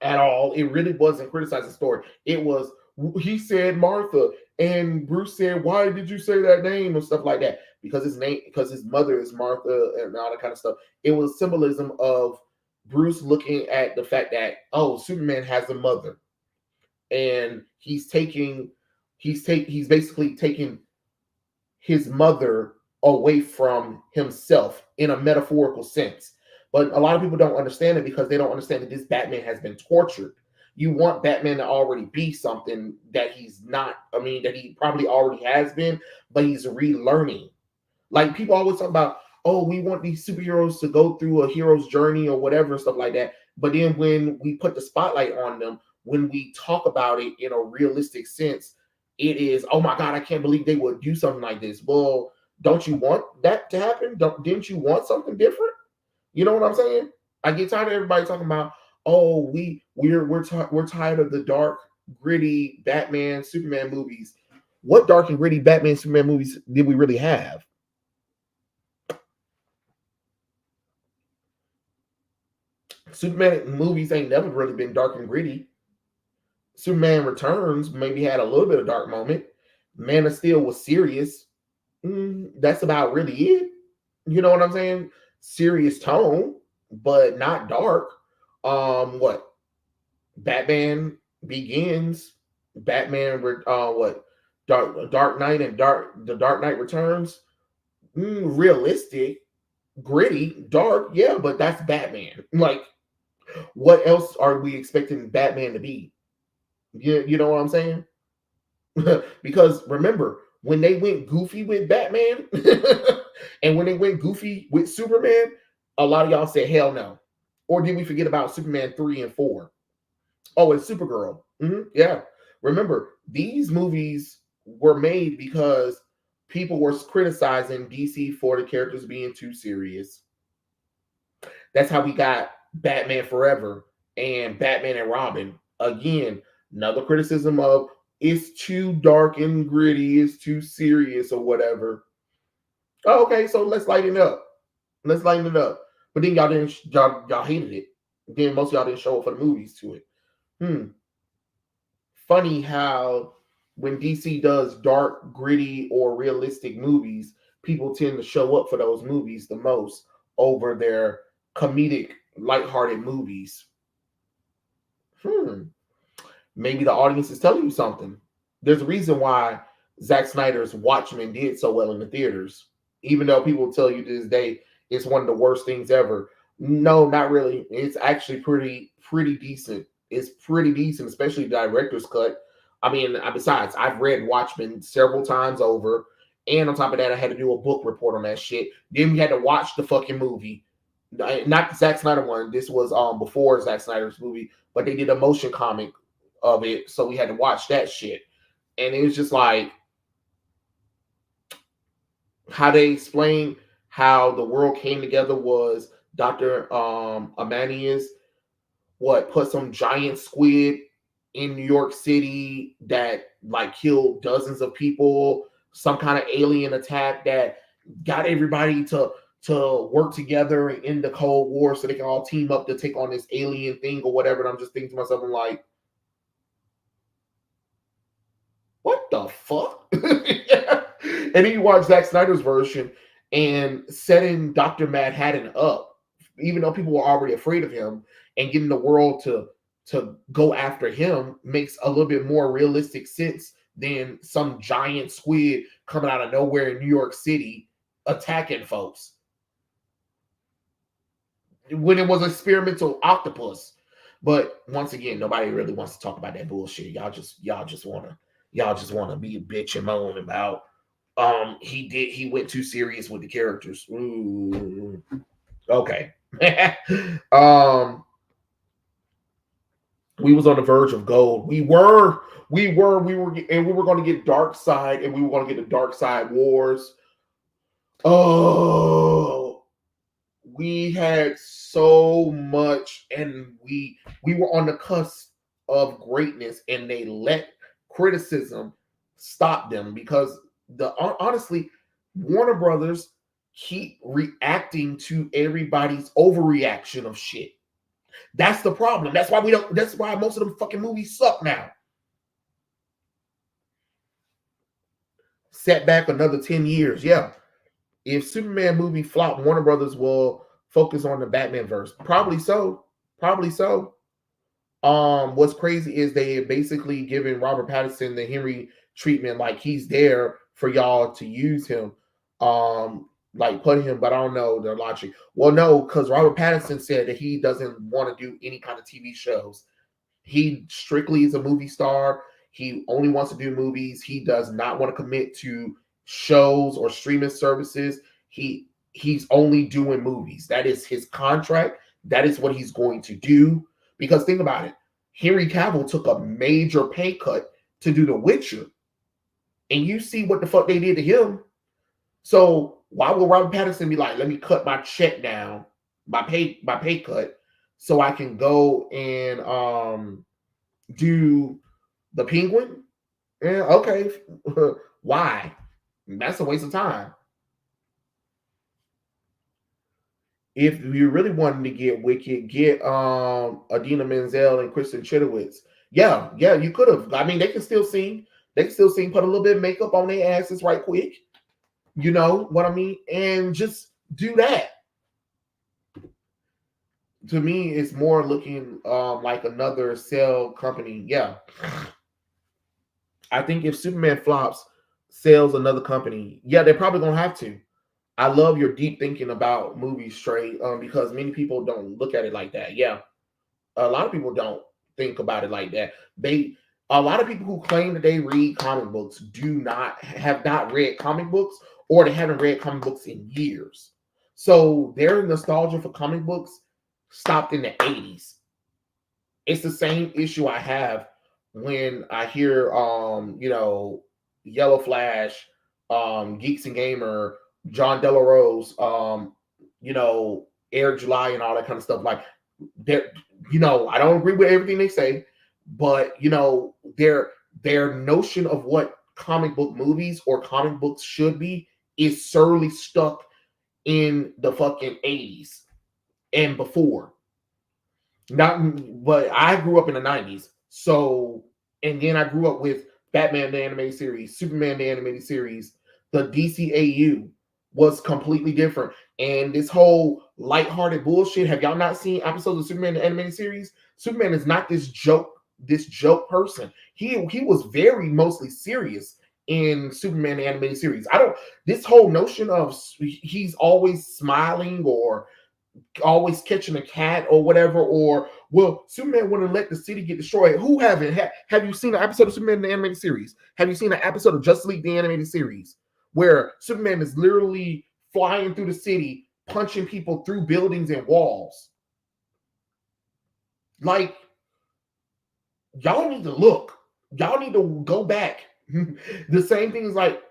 at all. It really wasn't criticizing the story. It was, he said Martha, and Bruce said, why did you say that name, and stuff like that? Because his mother is Martha, and all that kind of stuff. It was symbolism of Bruce looking at the fact that, oh, Superman has a mother, and he's basically taking his mother away from himself in a metaphorical sense. But a lot of people don't understand it, because they don't understand that this Batman has been tortured. You want Batman to already be something that he's not. I mean, that he probably already has been, but he's relearning. Like, people always talk about, oh, we want these superheroes to go through a hero's journey or whatever, stuff like that. But then when we put the spotlight on them, when we talk about it in a realistic sense, it is, oh my God, I can't believe they would do something like this. Well, don't you want that to happen? Didn't you want something different? You know what I'm saying? I get tired of everybody talking about, oh, we're tired of the dark, gritty Batman, Superman movies. What dark and gritty Batman, Superman movies did we really have? Superman movies ain't never really been dark and gritty. Superman Returns maybe had a little bit of dark moment. Man of Steel was serious. That's about really it. You know what I'm saying? Serious tone, but not dark. What? Batman Begins, Batman, what? Dark Knight and The Dark Knight Returns. Realistic, gritty, dark, yeah, but that's Batman. Like, what else are we expecting Batman to be? You know what I'm saying? Because remember, when they went goofy with Batman and when they went goofy with Superman, a lot of y'all said hell no. Or did we forget about Superman 3 and 4? Oh, and Supergirl. Yeah. Remember, these movies were made because people were criticizing DC for the characters being too serious. That's how we got Batman Forever and Batman and Robin. Again, another criticism of, it's too dark and gritty, it's too serious or whatever. Oh, okay, so let's lighten it up. Let's lighten it up. But then y'all hated it. Then most of y'all didn't show up for the movies to it. Funny how when DC does dark, gritty, or realistic movies, people tend to show up for those movies the most over their comedic, lighthearted movies. Maybe the audience is telling you something. There's a reason why Zack Snyder's Watchmen did so well in the theaters, even though people tell you to this day it's one of the worst things ever. No, not really. It's actually pretty decent. It's pretty decent, especially the director's cut. I mean, besides, I've read Watchmen several times over, and on top of that, I had to do a book report on that shit. Then we had to watch the fucking movie, not the Zack Snyder one. This was before Zack Snyder's movie, but they did a motion comic of it, so we had to watch that shit. And it was just like how they explained how the world came together was Dr. Amanius put some giant squid in New York City that like killed dozens of people, some kind of alien attack that got everybody to work together in the Cold War so they can all team up to take on this alien thing or whatever. And I'm just thinking to myself, I'm like, what the fuck? And then you watch Zack Snyder's version and setting Dr. Mad Hatten up, even though people were already afraid of him, and getting the world to go after him makes a little bit more realistic sense than some giant squid coming out of nowhere in New York City attacking folks. When it was experimental octopus. But once again, nobody really wants to talk about that bullshit. Y'all just wanna be a bitch and moan about he went too serious with the characters. Ooh. Okay. We was on the verge of gold. We were and we were going to get Dark Side, and we were going to get the Dark Side Wars. Oh, we had so much, and we were on the cusp of greatness, and they let criticism stop them because honestly, Warner Brothers keep reacting to everybody's overreaction of shit. That's the problem. That's why most of them fucking movies suck now. Set back another 10 years. Yeah. If Superman movie flop, Warner Brothers will focus on the Batman verse. Probably so. Probably so. What's crazy is they basically given Robert Pattinson the Henry treatment, like he's there for y'all to use him. Like put him, but I don't know their logic. Well, no, because Robert Pattinson said that he doesn't want to do any kind of TV shows. He strictly is a movie star. He only wants to do movies. He does not want to commit to shows or streaming services. He's only doing movies. That is his contract. That is what he's going to do. Because think about it. Henry Cavill took a major pay cut to do The Witcher. And you see what the fuck they did to him. So why would Robert Pattinson be like, let me cut my check down, my pay cut, so I can go and do the Penguin? Yeah, okay. Why? That's a waste of time. If you really wanted to get wicked, get Adina Menzel and Kristen Chenoweth. Yeah, you could have. I mean, they can still sing. They can still sing, put a little bit of makeup on their asses right quick. You know what I mean? And just do that. To me, it's more looking like another cell company. Yeah. I think if Superman flops, sells another company, yeah, they're probably going to have to. I love your deep thinking about movies, Trey, because many people don't look at it like that. Yeah. A lot of people don't think about it like that. A lot of people who claim that they read comic books have not read comic books, or they haven't read comic books in years. So their nostalgia for comic books stopped in the 80s. It's the same issue I have when I hear Yellow Flash, Geeks and Gamer, John Delarose, Air July and all that kind of stuff. Like they're, I don't agree with everything they say, but their notion of what comic book movies or comic books should be is sorely stuck in the fucking 80s and before. But I grew up in the 90s. So, and then I grew up with Batman the animated series, Superman the animated series, the DCAU, was completely different. And this whole lighthearted bullshit. Have y'all not seen episodes of Superman the animated series? Superman is not this joke person. He was very mostly serious in Superman the animated series. I don't this whole notion of he's always smiling or always catching a cat or whatever, or well, Superman wouldn't let the city get destroyed. Who haven't? Have you seen an episode of Superman the animated series? Have you seen an episode of Justice League the animated series where Superman is literally flying through the city, punching people through buildings and walls? Like, y'all need to look. Y'all need to go back. The same thing is like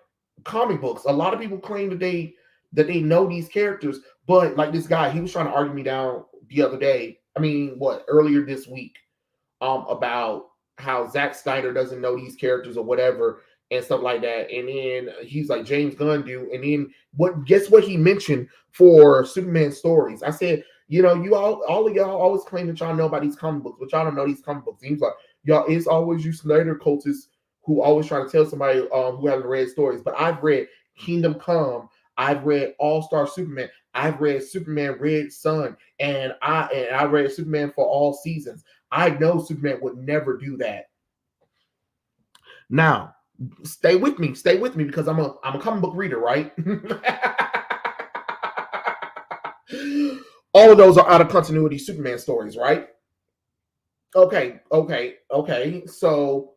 comic books. A lot of people claim that they know these characters, but like this guy, he was trying to argue me down the other day. I mean, earlier this week, about how Zack Snyder doesn't know these characters or whatever and stuff like that. And then he's like, James Gunn do. And then guess what he mentioned for Superman stories? I said, you all of y'all always claim that y'all know about these comic books, but y'all don't know these comic books. And he's like, y'all, it's always you Snyder cultists who always try to tell somebody who haven't read stories. But I've read Kingdom Come. I've read All-Star Superman. I've read Superman Red Sun, and I read Superman for all seasons. I know Superman would never do that. Now, stay with me because I'm a comic book reader, right? All of those are out of continuity Superman stories, right? Okay. So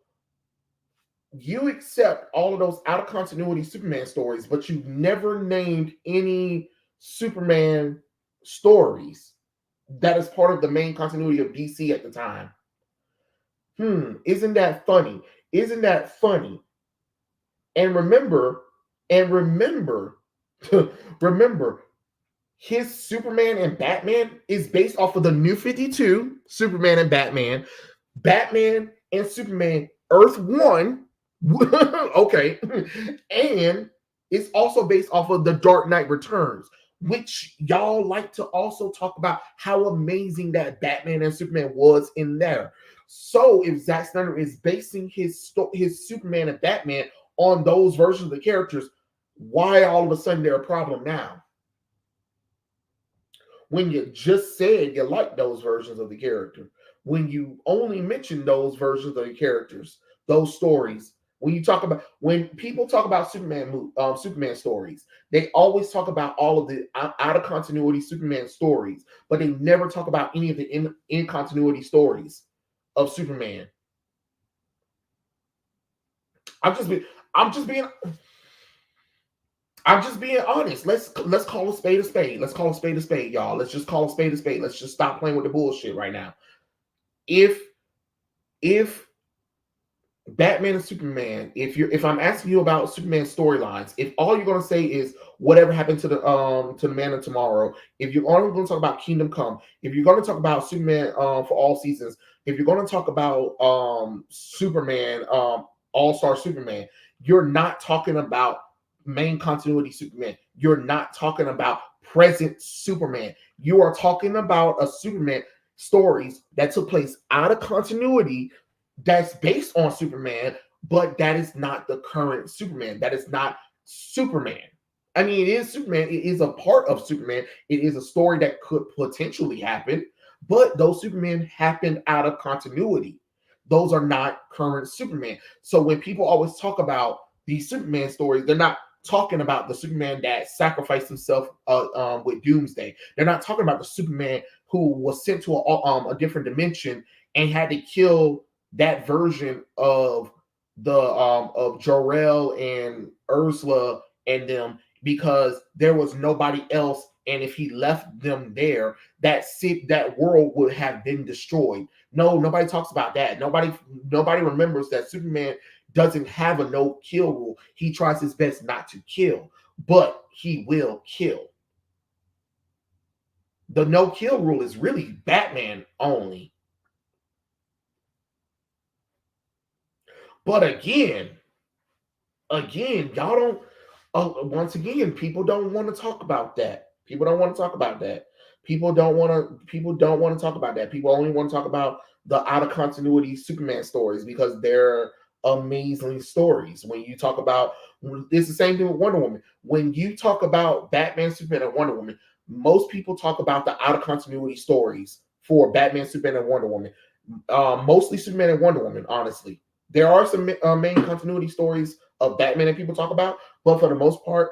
you accept all of those out of continuity Superman stories, but you've never named any Superman stories that is part of the main continuity of DC at the time. Isn't that funny? Isn't that funny? And remember, remember, his Superman and Batman is based off of the New 52, Superman and Batman and Superman, Earth 1. Okay. And it's also based off of The Dark Knight Returns, which y'all like to also talk about how amazing that Batman and Superman was in there. So if Zack Snyder is basing his Superman and Batman on those versions of the characters, why all of a sudden they're a problem now? When you just said you like those versions of the character, when you only mentioned those versions of the characters, those stories. When people talk about Superman stories, they always talk about all of the out of continuity Superman stories, but they never talk about any of the in continuity stories of Superman. I'm just being honest. Let's call a spade a spade. Let's call a spade a spade, y'all. Let's just call a spade a spade. Let's just stop playing with the bullshit right now. If Batman and Superman, if I'm asking you about Superman storylines, if all you're gonna say is whatever happened to the Man of Tomorrow, if you're only gonna talk about Kingdom Come, if you're gonna talk about Superman for all seasons, if you're gonna talk about Superman, All-Star Superman, you're not talking about main continuity Superman. You're not talking about present Superman. You are talking about a Superman stories that took place out of continuity that's based on Superman, but that is not the current Superman. That is not Superman. I mean, it is Superman. It is a part of Superman. It is a story that could potentially happen, but those Superman happened out of continuity. Those are not current Superman. So when people always talk about these Superman stories, they're not talking about the Superman that sacrificed himself with Doomsday. They're not talking about the Superman who was sent to a different dimension and had to kill that version of the of Jor-El and Ursula and them because there was nobody else, and if he left them there, that world would have been destroyed. No, nobody talks about that. Nobody remembers that Superman doesn't have a no kill rule. He tries his best not to kill, but he will kill. The no kill rule is really Batman only. But again, y'all don't. Once again, people don't want to talk about that. People don't want to talk about that. People don't want to talk about that. People only want to talk about the out of continuity Superman stories because they're amazing stories. When you talk about, it's the same thing with Wonder Woman. When you talk about Batman, Superman, and Wonder Woman, most people talk about the out of continuity stories for Batman, Superman, and Wonder Woman. Mostly Superman and Wonder Woman, honestly. There are some main continuity stories of Batman that people talk about, but for the most part,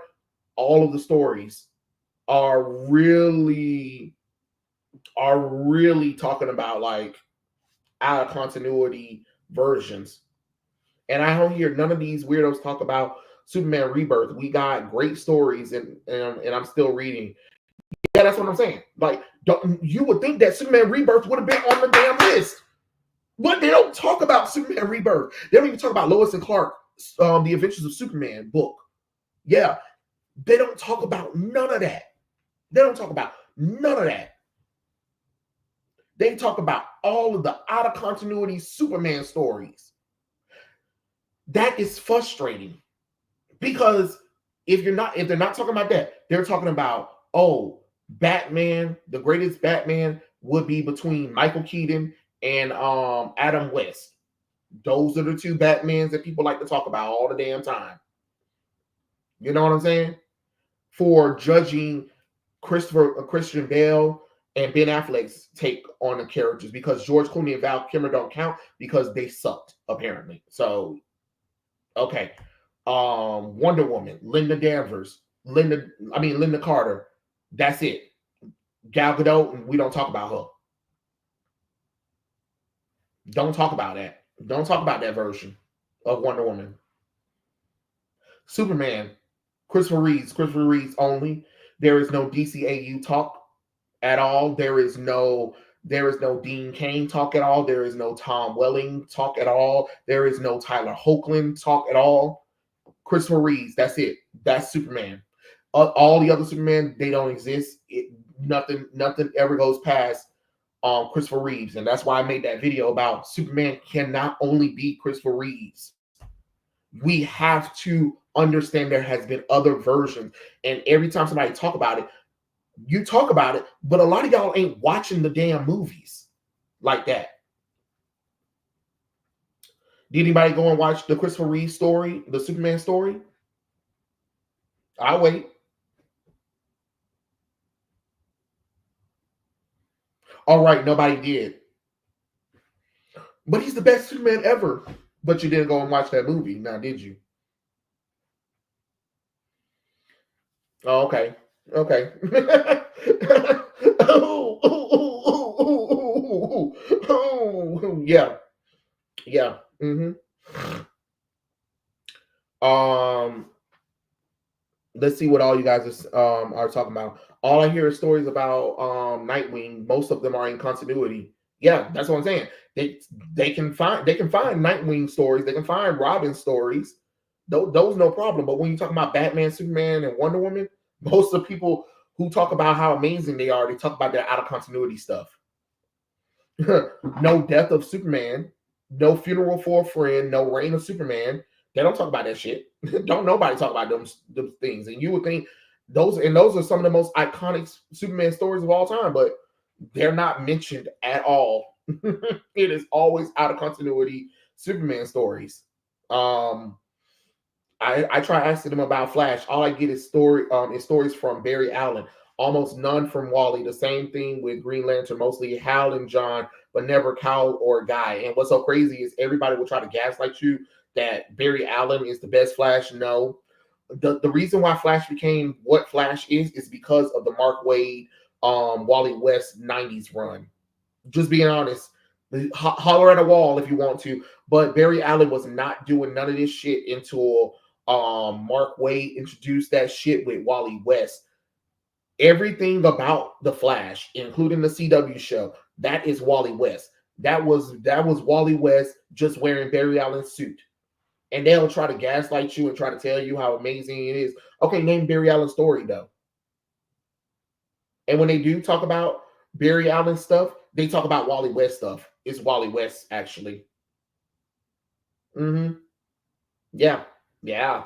all of the stories are really talking about like out of continuity versions. And I don't hear none of these weirdos talk about Superman Rebirth. We got great stories, and I'm still reading. Yeah, that's what I'm saying. Like, you would think that Superman Rebirth would have been on the damn list, but they don't talk about Superman Rebirth. They don't even talk about Lois and Clark, the Adventures of Superman book. Yeah, they don't talk about none of that. They don't talk about none of that. They talk about all of the out of continuity Superman stories. That is frustrating because if they're not talking about that, they're talking about, oh, Batman, the greatest Batman would be between Michael Keaton and Adam West. Those are the two Batmans that people like to talk about all the damn time. You know what I'm saying? For judging Christian Bale and Ben Affleck's take on the characters, because George Clooney and Val Kilmer don't count because they sucked, apparently. So, okay. Wonder Woman, Linda Carter. That's it. Gal Gadot, and we don't talk about her. Don't talk about that. Don't talk about that version of Wonder Woman. Superman, Christopher Reeves only. There is no DCAU talk at all. There is no Dean Cain talk at all. There is no Tom Welling talk at all. There is no Tyler Hoechlin talk at all. Christopher Reeves, that's it. That's Superman. All the other Superman, they don't exist. Nothing ever goes past Christopher Reeves, and that's why I made that video about Superman cannot only be Christopher Reeves. We have to understand there has been other versions, and every time somebody talk about it, you talk about it, but a lot of y'all ain't watching the damn movies like that. Did anybody go and watch the Christopher Reeve story, the Superman story? I'll wait. All right, nobody did. But he's the best Superman ever. But you didn't go and watch that movie, now did you? Oh, okay. Okay. Yeah. Yeah. Let's see what all you guys are talking about. All I hear is stories about Nightwing. Most of them are in continuity. Yeah, that's what I'm saying. They can find Nightwing stories. They can find Robin stories. Those no problem. But when you talk about Batman, Superman, and Wonder Woman, most of the people who talk about how amazing they are, they talk about their out of continuity stuff. No death of Superman, no funeral for a friend, no reign of Superman. They don't talk about that shit. Don't nobody talk about those things. And you would think those are some of the most iconic Superman stories of all time, but they're not mentioned at all. It is always out of continuity Superman stories. I try asking them about Flash. All I get is stories from Barry Allen. Almost none from Wally. The same thing with Green Lantern. Mostly Hal and John, but never Kal or Guy. And what's so crazy is everybody will try to gaslight you that Barry Allen is the best Flash. No. The reason why Flash became what Flash is because of the Mark Waid, Wally West 90s run. Just being honest. Holler at a wall if you want to. But Barry Allen was not doing none of this shit until Mark Waid introduced that shit with Wally West. Everything about the Flash, including the CW show, that is Wally West. That was Wally West just wearing Barry Allen's suit. And they'll try to gaslight you and try to tell you how amazing it is. Okay, name Barry Allen's story though. And when they do talk about Barry Allen stuff, they talk about Wally West stuff. It's Wally West actually. Yeah. Yeah.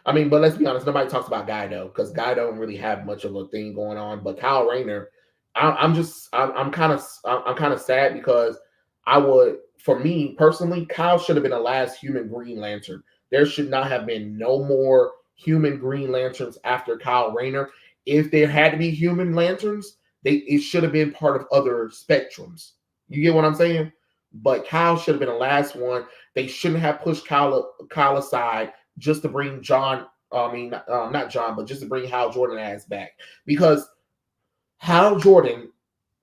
I mean, but let's be honest, nobody talks about Guy though, because Guy don't really have much of a thing going on. But Kyle Rayner, I'm kind of sad because I would for me personally, Kyle should have been the last human Green Lantern. There should not have been no more human Green Lanterns after Kyle Rayner. If there had to be human lanterns, it should have been part of other spectrums. You get what I'm saying? But Kyle should have been the last one. They shouldn't have pushed Kyle aside just to bring John. Not John, but just to bring Hal Jordan ass back, because Hal Jordan,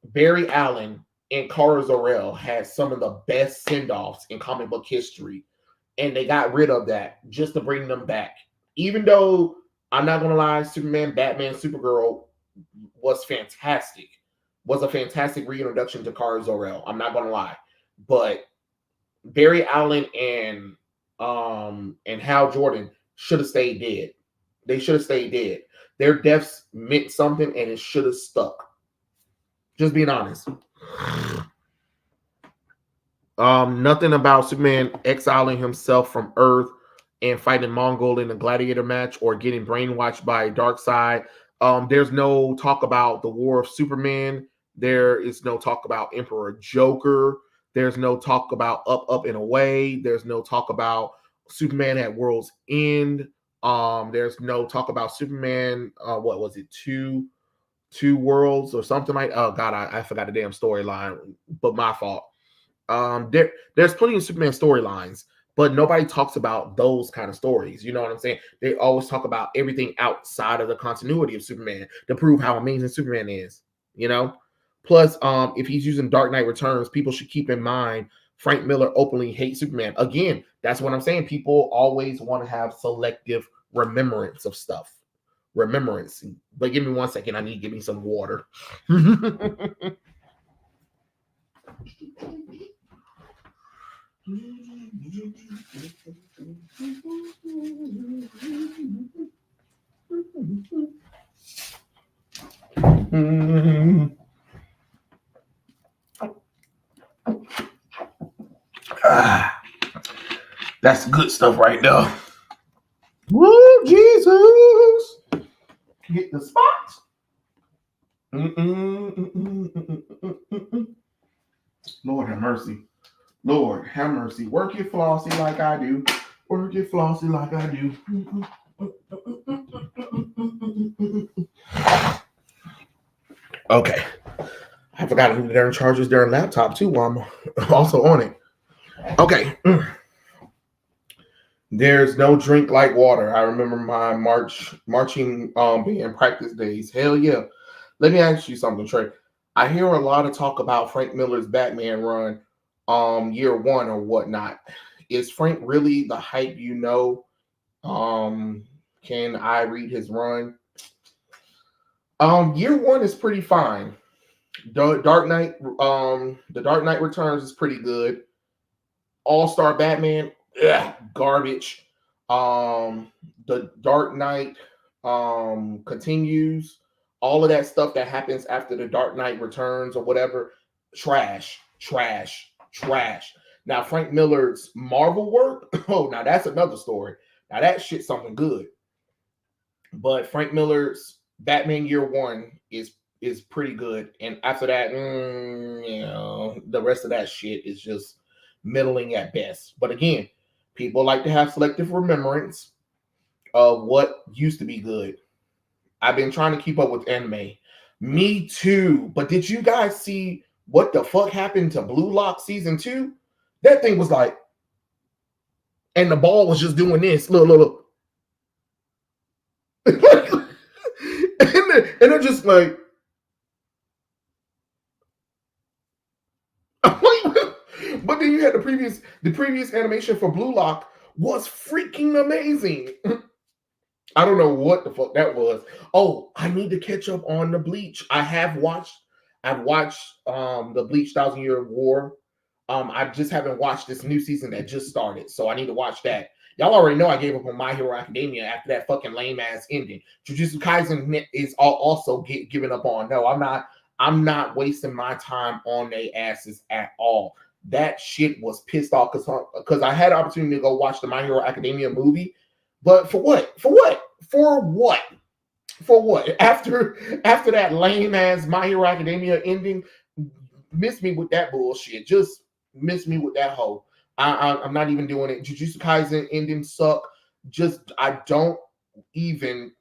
Barry Allen, and Kara Zor-El had some of the best send-offs in comic book history, and they got rid of that just to bring them back. Even though I'm not gonna lie, Superman, Batman, Supergirl was fantastic. Was a fantastic reintroduction to Kara Zor-El. I'm not gonna lie, but Barry Allen and Hal Jordan should have stayed dead. They should have stayed dead. Their deaths meant something, and it should have stuck. Just being honest. Nothing about Superman exiling himself from Earth and fighting Mongol in a gladiator match or getting brainwashed by Darkseid. There's no talk about the War of Superman. There is no talk about Emperor Joker. There's no talk about Up and Away. There's no talk about Superman at World's End. There's no talk about Superman. What was it? Two worlds or something like. Oh God, I forgot the damn storyline, but my fault. There's plenty of Superman storylines, but nobody talks about those kind of stories. You know what I'm saying? They always talk about everything outside of the continuity of Superman to prove how amazing Superman is. You know. Plus, if he's using Dark Knight Returns, people should keep in mind Frank Miller openly hates Superman. Again, that's what I'm saying. People always want to have selective remembrance of stuff. Remembrance. But give me 1 second. I need to give me some water. That's good stuff right there. Woo, Jesus. Get the spot. Lord have mercy. Lord have mercy. Work it flossy like I do. Work it flossy like I do. Okay. I forgot to do their chargers their laptop too while I'm also on it. Okay. There's no drink like water. I remember my marching band practice days. Hell yeah. Let me ask you something, Trey. I hear a lot of talk about Frank Miller's Batman run year one or whatnot. Is Frank really the hype you know? Can I read his run? Year one is pretty fine. The Dark Knight Returns is pretty good. All-Star Batman, garbage. The Dark Knight continues. All of that stuff that happens after the Dark Knight Returns or whatever, trash. Now, Frank Miller's Marvel work, oh, now that's another story. Now that shit's something good. But Frank Miller's Batman Year One is pretty good. And after that, the rest of that shit is just middling at best. But again, people like to have selective remembrance of what used to be good. I've been trying to keep up with anime. Me too. But did you guys see what the fuck happened to Blue Lock Season 2? That thing was like, and the ball was just doing this. Look. and they're just like, but then you had the previous animation for Blue Lock was freaking amazing. I don't know what the fuck that was. Oh, I need to catch up on the Bleach. I've watched the Bleach 1,000-Year War. I just haven't watched this new season that just started, so I need to watch that. Y'all already know I gave up on My Hero Academia after that fucking lame ass ending. Jujutsu Kaisen is also giving up on. No, I'm not wasting my time on their asses at all. That shit was pissed off because I had the opportunity to go watch the My Hero Academia movie, but for what? After that lame ass My Hero Academia ending, miss me with that bullshit. Just Miss me with that hoe. I'm not even doing it. Jujutsu Kaisen ending suck. Just I don't even.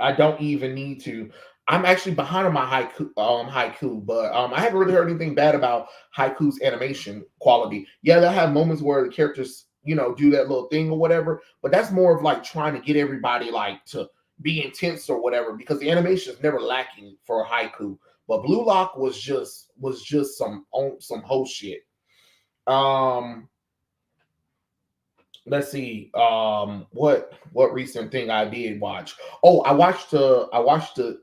I don't even need to. I'm actually behind on my haiku, but I haven't really heard anything bad about haiku's animation quality. Yeah, they'll have moments where the characters, do that little thing or whatever, but that's more of like trying to get everybody like to be intense or whatever because the animation is never lacking for a haiku. But Blue Lock was just some whole shit. Um, let's see. What recent thing I did watch? Oh, I watched the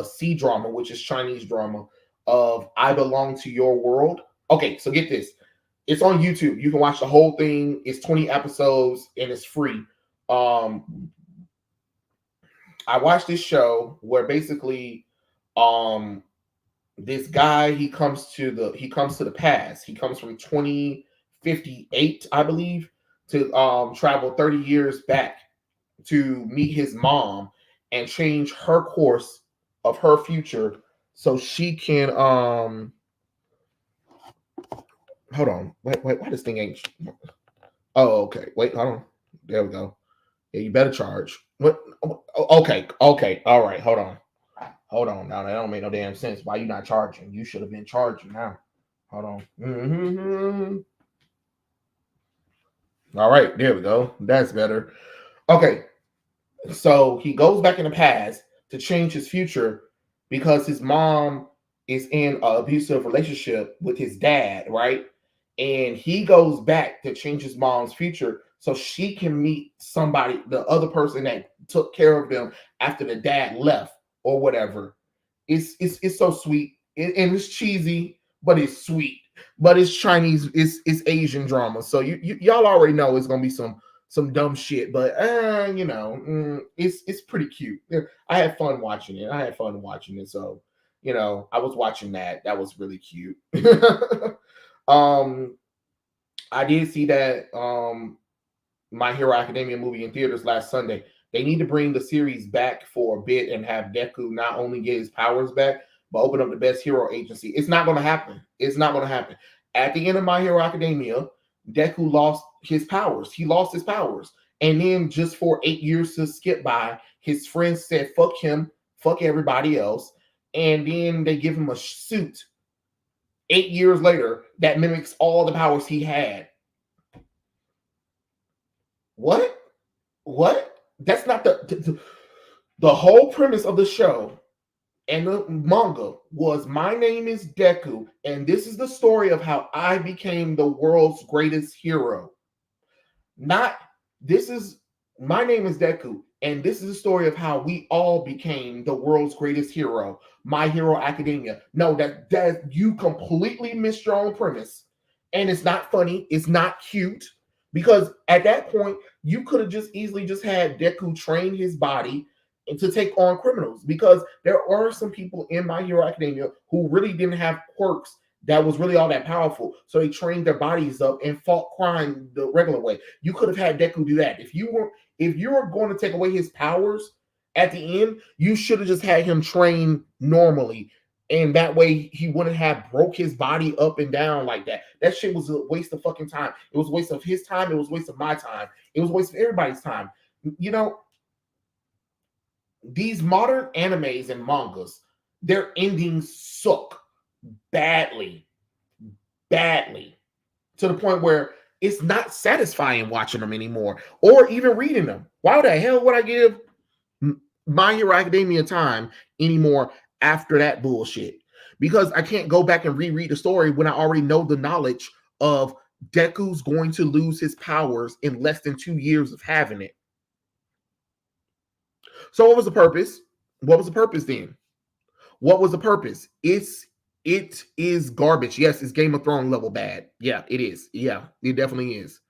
C drama, which is Chinese drama of I Belong to Your World. Okay, so get this. It's on YouTube. You can watch the whole thing. It's 20 episodes and it's free. Um I watched this show where basically um this guy he comes to the past. He comes from 2058, I believe, to travel 30 years back to meet his mom and change her course of her future so she can hold on. Wait, why this thing ain't oh okay. Wait, hold on. There we go. Yeah, you better charge. What okay. All right, hold on. Hold on. Now that don't make no damn sense. Why you not charging? You should have been charging now. Hold on. All right, there we go. That's better. Okay, so he goes back in the past to change his future because his mom is in an abusive relationship with his dad, right? And he goes back to change his mom's future so she can meet somebody, the other person that took care of them after the dad left or whatever. It's so sweet and it's cheesy, but it's sweet. But it's Chinese, it's Asian drama, so y'all already know it's gonna be some dumb shit, but it's pretty cute. Yeah, I had fun watching it. So I was watching that. That was really cute. um, I did see that My Hero Academia movie in theaters last Sunday. They need to bring the series back for a bit and have Deku not only get his powers back, but open up the best hero agency. It's not going to happen. It's not going to happen. At the end of My Hero Academia, Deku lost his powers. He lost his powers. And then just for 8 years to skip by, his friends said, fuck him, fuck everybody else. And then they give him a suit 8 years later that mimics all the powers he had. What? What? That's not the whole premise of the show and the manga was my name is Deku, and this is the story of how I became the world's greatest hero. Not this is my name is Deku, and this is the story of how we all became the world's greatest hero. My Hero Academia. No, that you completely missed your own premise, and it's not funny. It's not cute because at that point you could have just easily just had Deku train his body and to take on criminals because there are some people in My Hero Academia who really didn't have quirks that was really all that powerful. So they trained their bodies up and fought crime the regular way. You could have had Deku do that. If you were going to take away his powers at the end, you should have just had him train normally. And that way he wouldn't have broke his body up and down like that. That shit was a waste of fucking time. It was a waste of his time. It was a waste of my time. It was a waste of everybody's time. These modern animes and mangas, their endings suck badly to the point where it's not satisfying watching them anymore or even reading them. Why the hell would I give My Hero Academia time anymore after that bullshit? Because I can't go back and reread the story when I already know the knowledge of Deku's going to lose his powers in less than 2 years of having it. So what was the purpose? What was the purpose then? What was the purpose? It is garbage. Yes, it's Game of Thrones level bad. Yeah, it is. Yeah, it definitely is.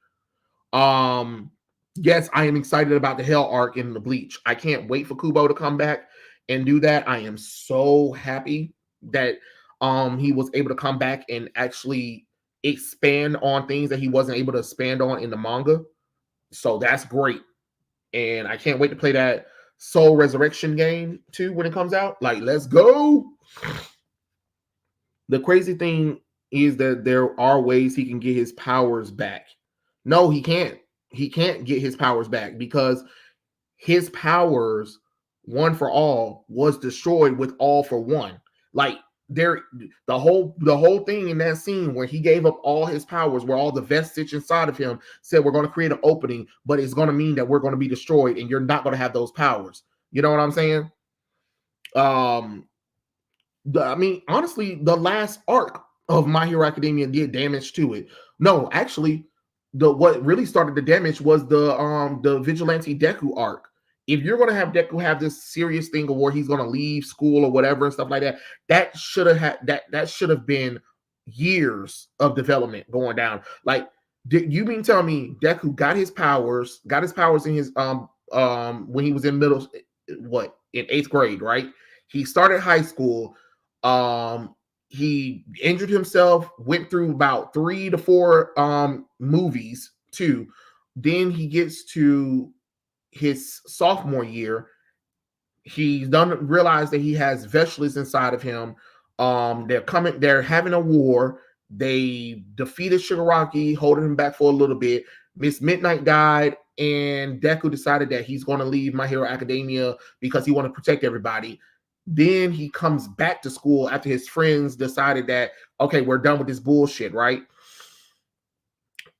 Yes, I am excited about the Hell arc in the Bleach. I can't wait for Kubo to come back and do that. I am so happy that he was able to come back and actually expand on things that he wasn't able to expand on in the manga. So that's great. And I can't wait to play that Soul Resurrection game too when it comes out. Like, let's go. The crazy thing is that there are ways he can get his powers back. No, he can't. He can't get his powers back because his powers, one for all, was destroyed with all for one. Like there, the whole thing in that scene where he gave up all his powers, where all the vestige inside of him said, "We're going to create an opening, but it's going to mean that we're going to be destroyed, and you're not going to have those powers." You know what I'm saying? Um, I mean, honestly, the last arc of My Hero Academia did damage to it. No, actually, the what really started the damage was the Vigilante Deku arc. If you're gonna have Deku have this serious thing of where he's gonna leave school or whatever and stuff like that, that should have had that should have been years of development going down. Like, did you mean tell me Deku got his powers in his when he was in middle what in 8th grade, right? He started high school. He injured himself, went through about 3 to 4 movies too. Then he gets to his sophomore year. He's done realize that he has vegetables inside of him. They're having a war. They defeated Shigaraki, holding him back for a little bit. Miss Midnight died, and Deku decided that he's going to leave My Hero Academia because he wanted to protect everybody. Then he comes back to school after his friends decided that, okay, we're done with this bullshit, right?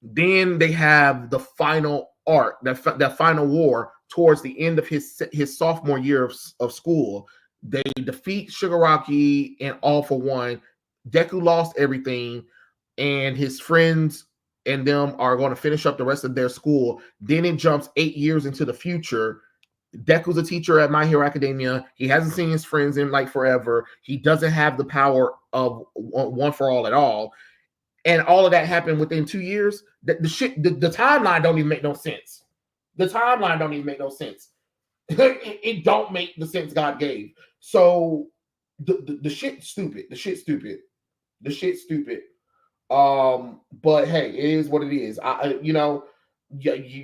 Then they have the final arc, that final war towards the end of his sophomore year of school. They defeat Shigaraki and All for One. Deku lost everything, and his friends and them are going to finish up the rest of their school. Then it jumps 8 years into the future. Deku's a teacher at My Hero Academia. He hasn't seen his friends in like forever. He doesn't have the power of one for all at all. And all of that happened within 2 years. The timeline don't even make no sense. The timeline don't even make no sense. It don't make the sense God gave. So the shit's stupid. The shit's stupid. The shit's stupid. But hey, it is what it is. We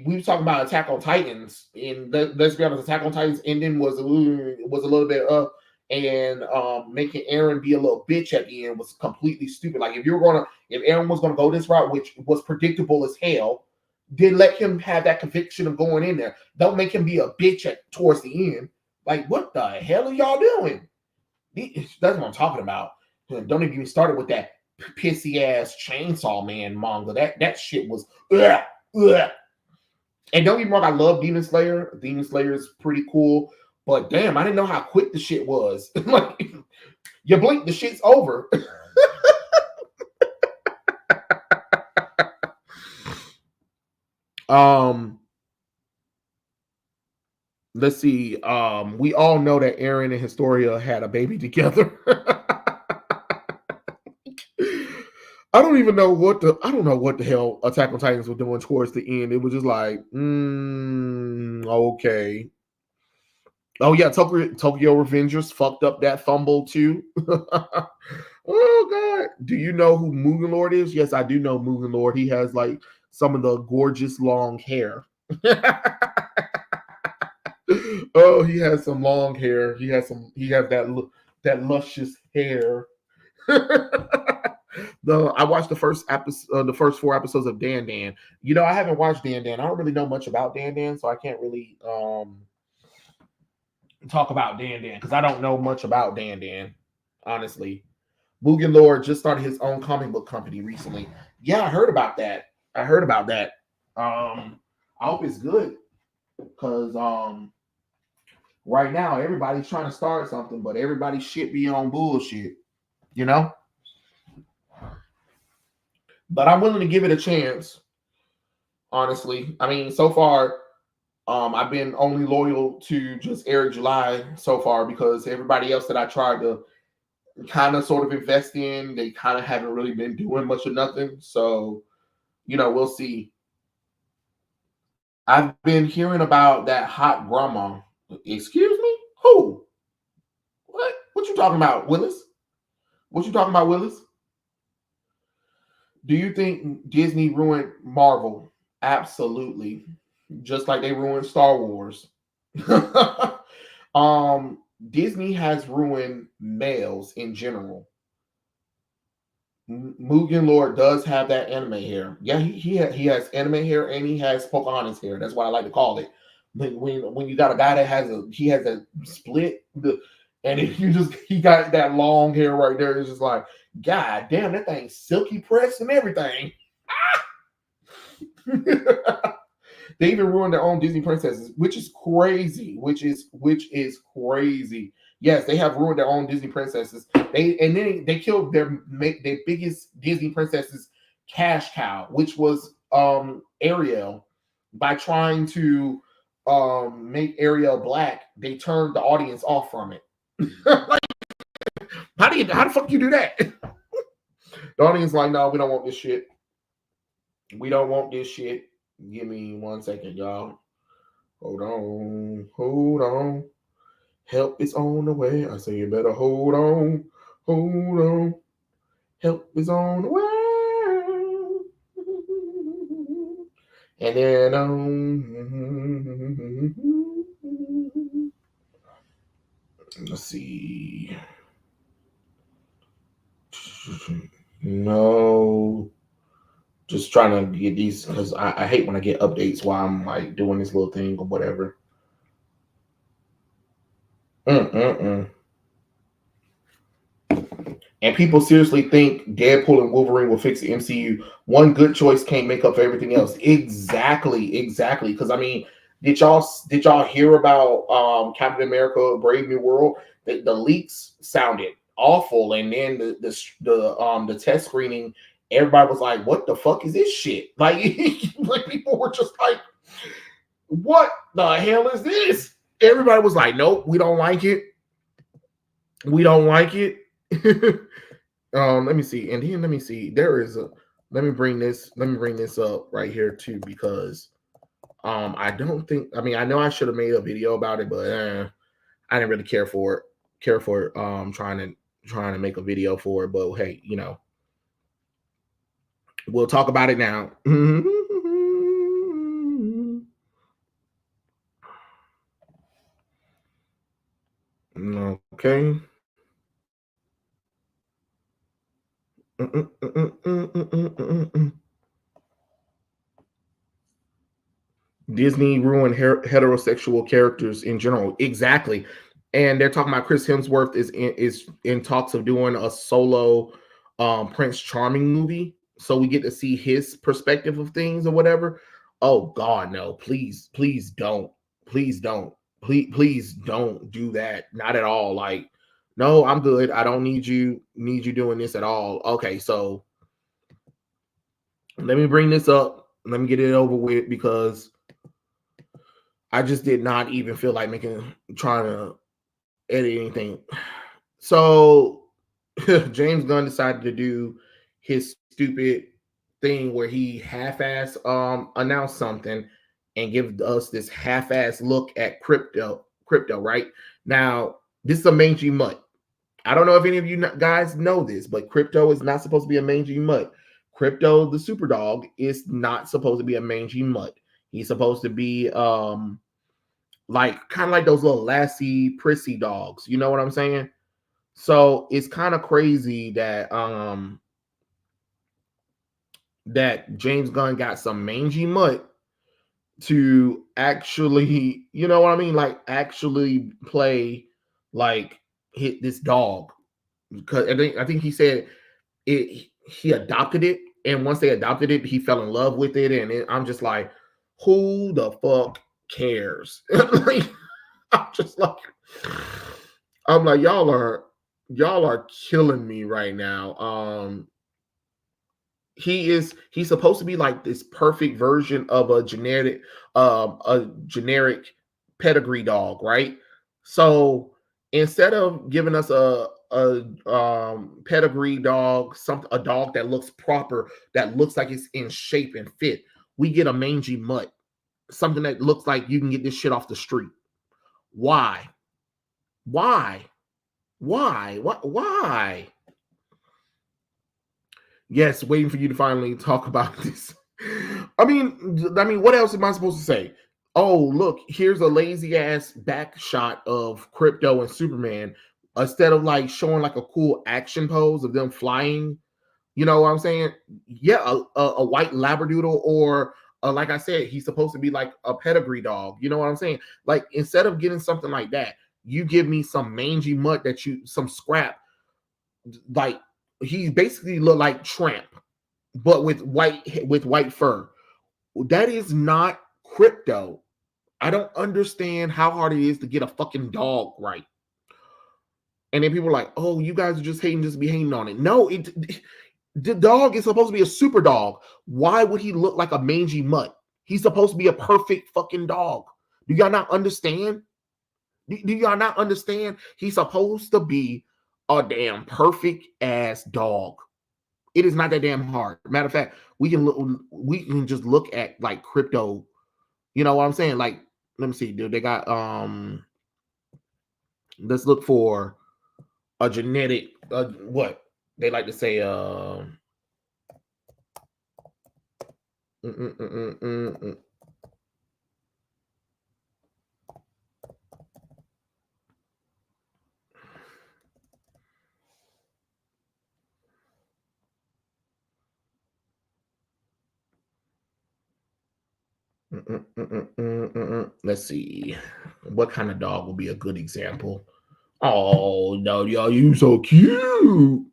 were talking about Attack on Titans, and let's be honest, Attack on Titans ending was a little bit and making Aaron be a little bitch at the end was completely stupid. Like if Aaron was gonna go this route, which was predictable as hell, then let him have that conviction of going in there. Don't make him be a bitch towards the end. Like what the hell are y'all doing? That's what I'm talking about. Don't even get me started with that pissy ass Chainsaw Man manga. That shit was ugh, ugh. And don't get me wrong, I love Demon Slayer. Demon Slayer is pretty cool, but damn, I didn't know how quick the shit was. Like, you blink, the shit's over. Let's see. We all know that Eren and Historia had a baby together. I don't know what the hell Attack on Titans were doing towards the end. It was just like, okay. Oh yeah, Tokyo Revengers fucked up that fumble too. Oh god. Do you know who Mugen Lord is? Yes, I do know Mugen Lord. He has like some of the gorgeous long hair. Oh, he has some long hair. He has that luscious hair. I watched the first 4 episodes of Dan Dan. I haven't watched Dan Dan. I don't really know much about Dan Dan, so I can't really talk about Dan Dan because I don't know much about Dan Dan, honestly. Mugen Lord just started his own comic book company recently. Yeah, I heard about that. I hope it's good because right now everybody's trying to start something, but everybody shit be on bullshit, But I'm willing to give it a chance. Honestly, I mean, so far, I've been only loyal to just Eric July so far because everybody else that I tried to kind of sort of invest in, they kind of haven't really been doing much of nothing. So, we'll see. I've been hearing about that hot grandma. Excuse me? Who? What? What you talking about, Willis? What you talking about, Willis? Do you think Disney ruined Marvel? Absolutely. Just like they ruined Star Wars. Disney has ruined males in general. Mugen Lord does have that anime hair. Yeah, he has anime hair and he has Pocahontas hair. That's what I like to call it. When you got a guy that has a split and if you just he got that long hair right there, it's just like, God damn, that thing's silky pressed and everything. They even ruined their own Disney princesses, which is crazy. Which is crazy. Yes, they have ruined their own Disney princesses. They killed their biggest Disney princesses cash cow, which was Ariel, by trying to make Ariel black. They turned the audience off from it. Like, how the fuck you do that? The audience like, no, we don't want this shit. We don't want this shit. Give me 1 second, y'all. Hold on. Help is on the way. I say you better hold on. Help is on the way. And then let's see. No. Just trying to get these because I hate when I get updates while I'm like doing this little thing or whatever. And people seriously think Deadpool and Wolverine will fix the MCU. One good choice can't make up for everything else. Exactly. Because I mean, did y'all hear about Captain America: Brave New World? The leaks sounded awful, and then the test screening, everybody was like, "What the fuck is this shit?" Like, like people were just like, "What the hell is this?" Everybody was like, "Nope, we don't like it. We don't like it." Let me see, and then let me see. There is a. Let me bring this up right here too, because I don't think. I mean, I know I should have made a video about it, but I didn't really care for it. Trying to make a video for it, but hey, we'll talk about it now. Okay. Disney ruined heterosexual characters in general. Exactly. And they're talking about Chris Hemsworth is in talks of doing a solo Prince Charming movie. So we get to see his perspective of things or whatever. Oh God, no, please don't. Please don't. Please don't do that. Not at all. Like, no, I'm good. I don't need you doing this at all. Okay, so let me bring this up. Let me get it over with because I just did not even feel like trying to edit anything. So James Gunn decided to do his stupid thing where he half-ass announced something and give us this half-ass look at crypto, right? Now, this is a mangy mutt. I don't know if any of you guys know this, but crypto is not supposed to be a mangy mutt. Crypto, the super dog, is not supposed to be a mangy mutt. He's supposed to be like kind of like those little lassie prissy dogs. You know what I'm saying? So it's kind of crazy that that James Gunn got some mangy mutt to actually, you know what I mean? Like actually play like hit this dog. Because I think he said he adopted it, and once they adopted it, he fell in love with it, and I'm just like, who the fuck cares? Like, I'm like, y'all are killing me right now. He's supposed to be like this perfect version of a generic pedigree dog, right? So instead of giving us a pedigree dog, a dog that looks proper, that looks like it's in shape and fit, we get a mangy mutt, something that looks like you can get this shit off the street. Why? Why? Why? Yes, waiting for you to finally talk about this. I mean, what else am I supposed to say? Oh, look, here's a lazy ass back shot of Crypto and Superman. Instead of like showing like a cool action pose of them flying, You know what I'm saying? Yeah, a white Labradoodle, or like I said, he's supposed to be like a pedigree dog. You know what I'm saying? Like, instead of getting something like that, you give me some mangy mutt some scrap. Like, he basically look like Tramp, but with white fur. That is not crypto. I don't understand how hard it is to get a fucking dog right. And then people are like, "Oh, you guys are just hating, just be hating on it." No, the dog is supposed to be a super dog. Why would he look like a mangy mutt? He's supposed to be a perfect fucking dog. Do y'all not understand? Do y'all not understand? He's supposed to be a damn perfect ass dog. It is not that damn hard. Matter of fact, we can just look at like crypto. You know what I'm saying? Like, let me see, dude. They got let's look for a genetic what they like to say mm, mm, mm, mm, mm, let's see, what kind of dog would be a good example. Oh no, y'all, you so cute.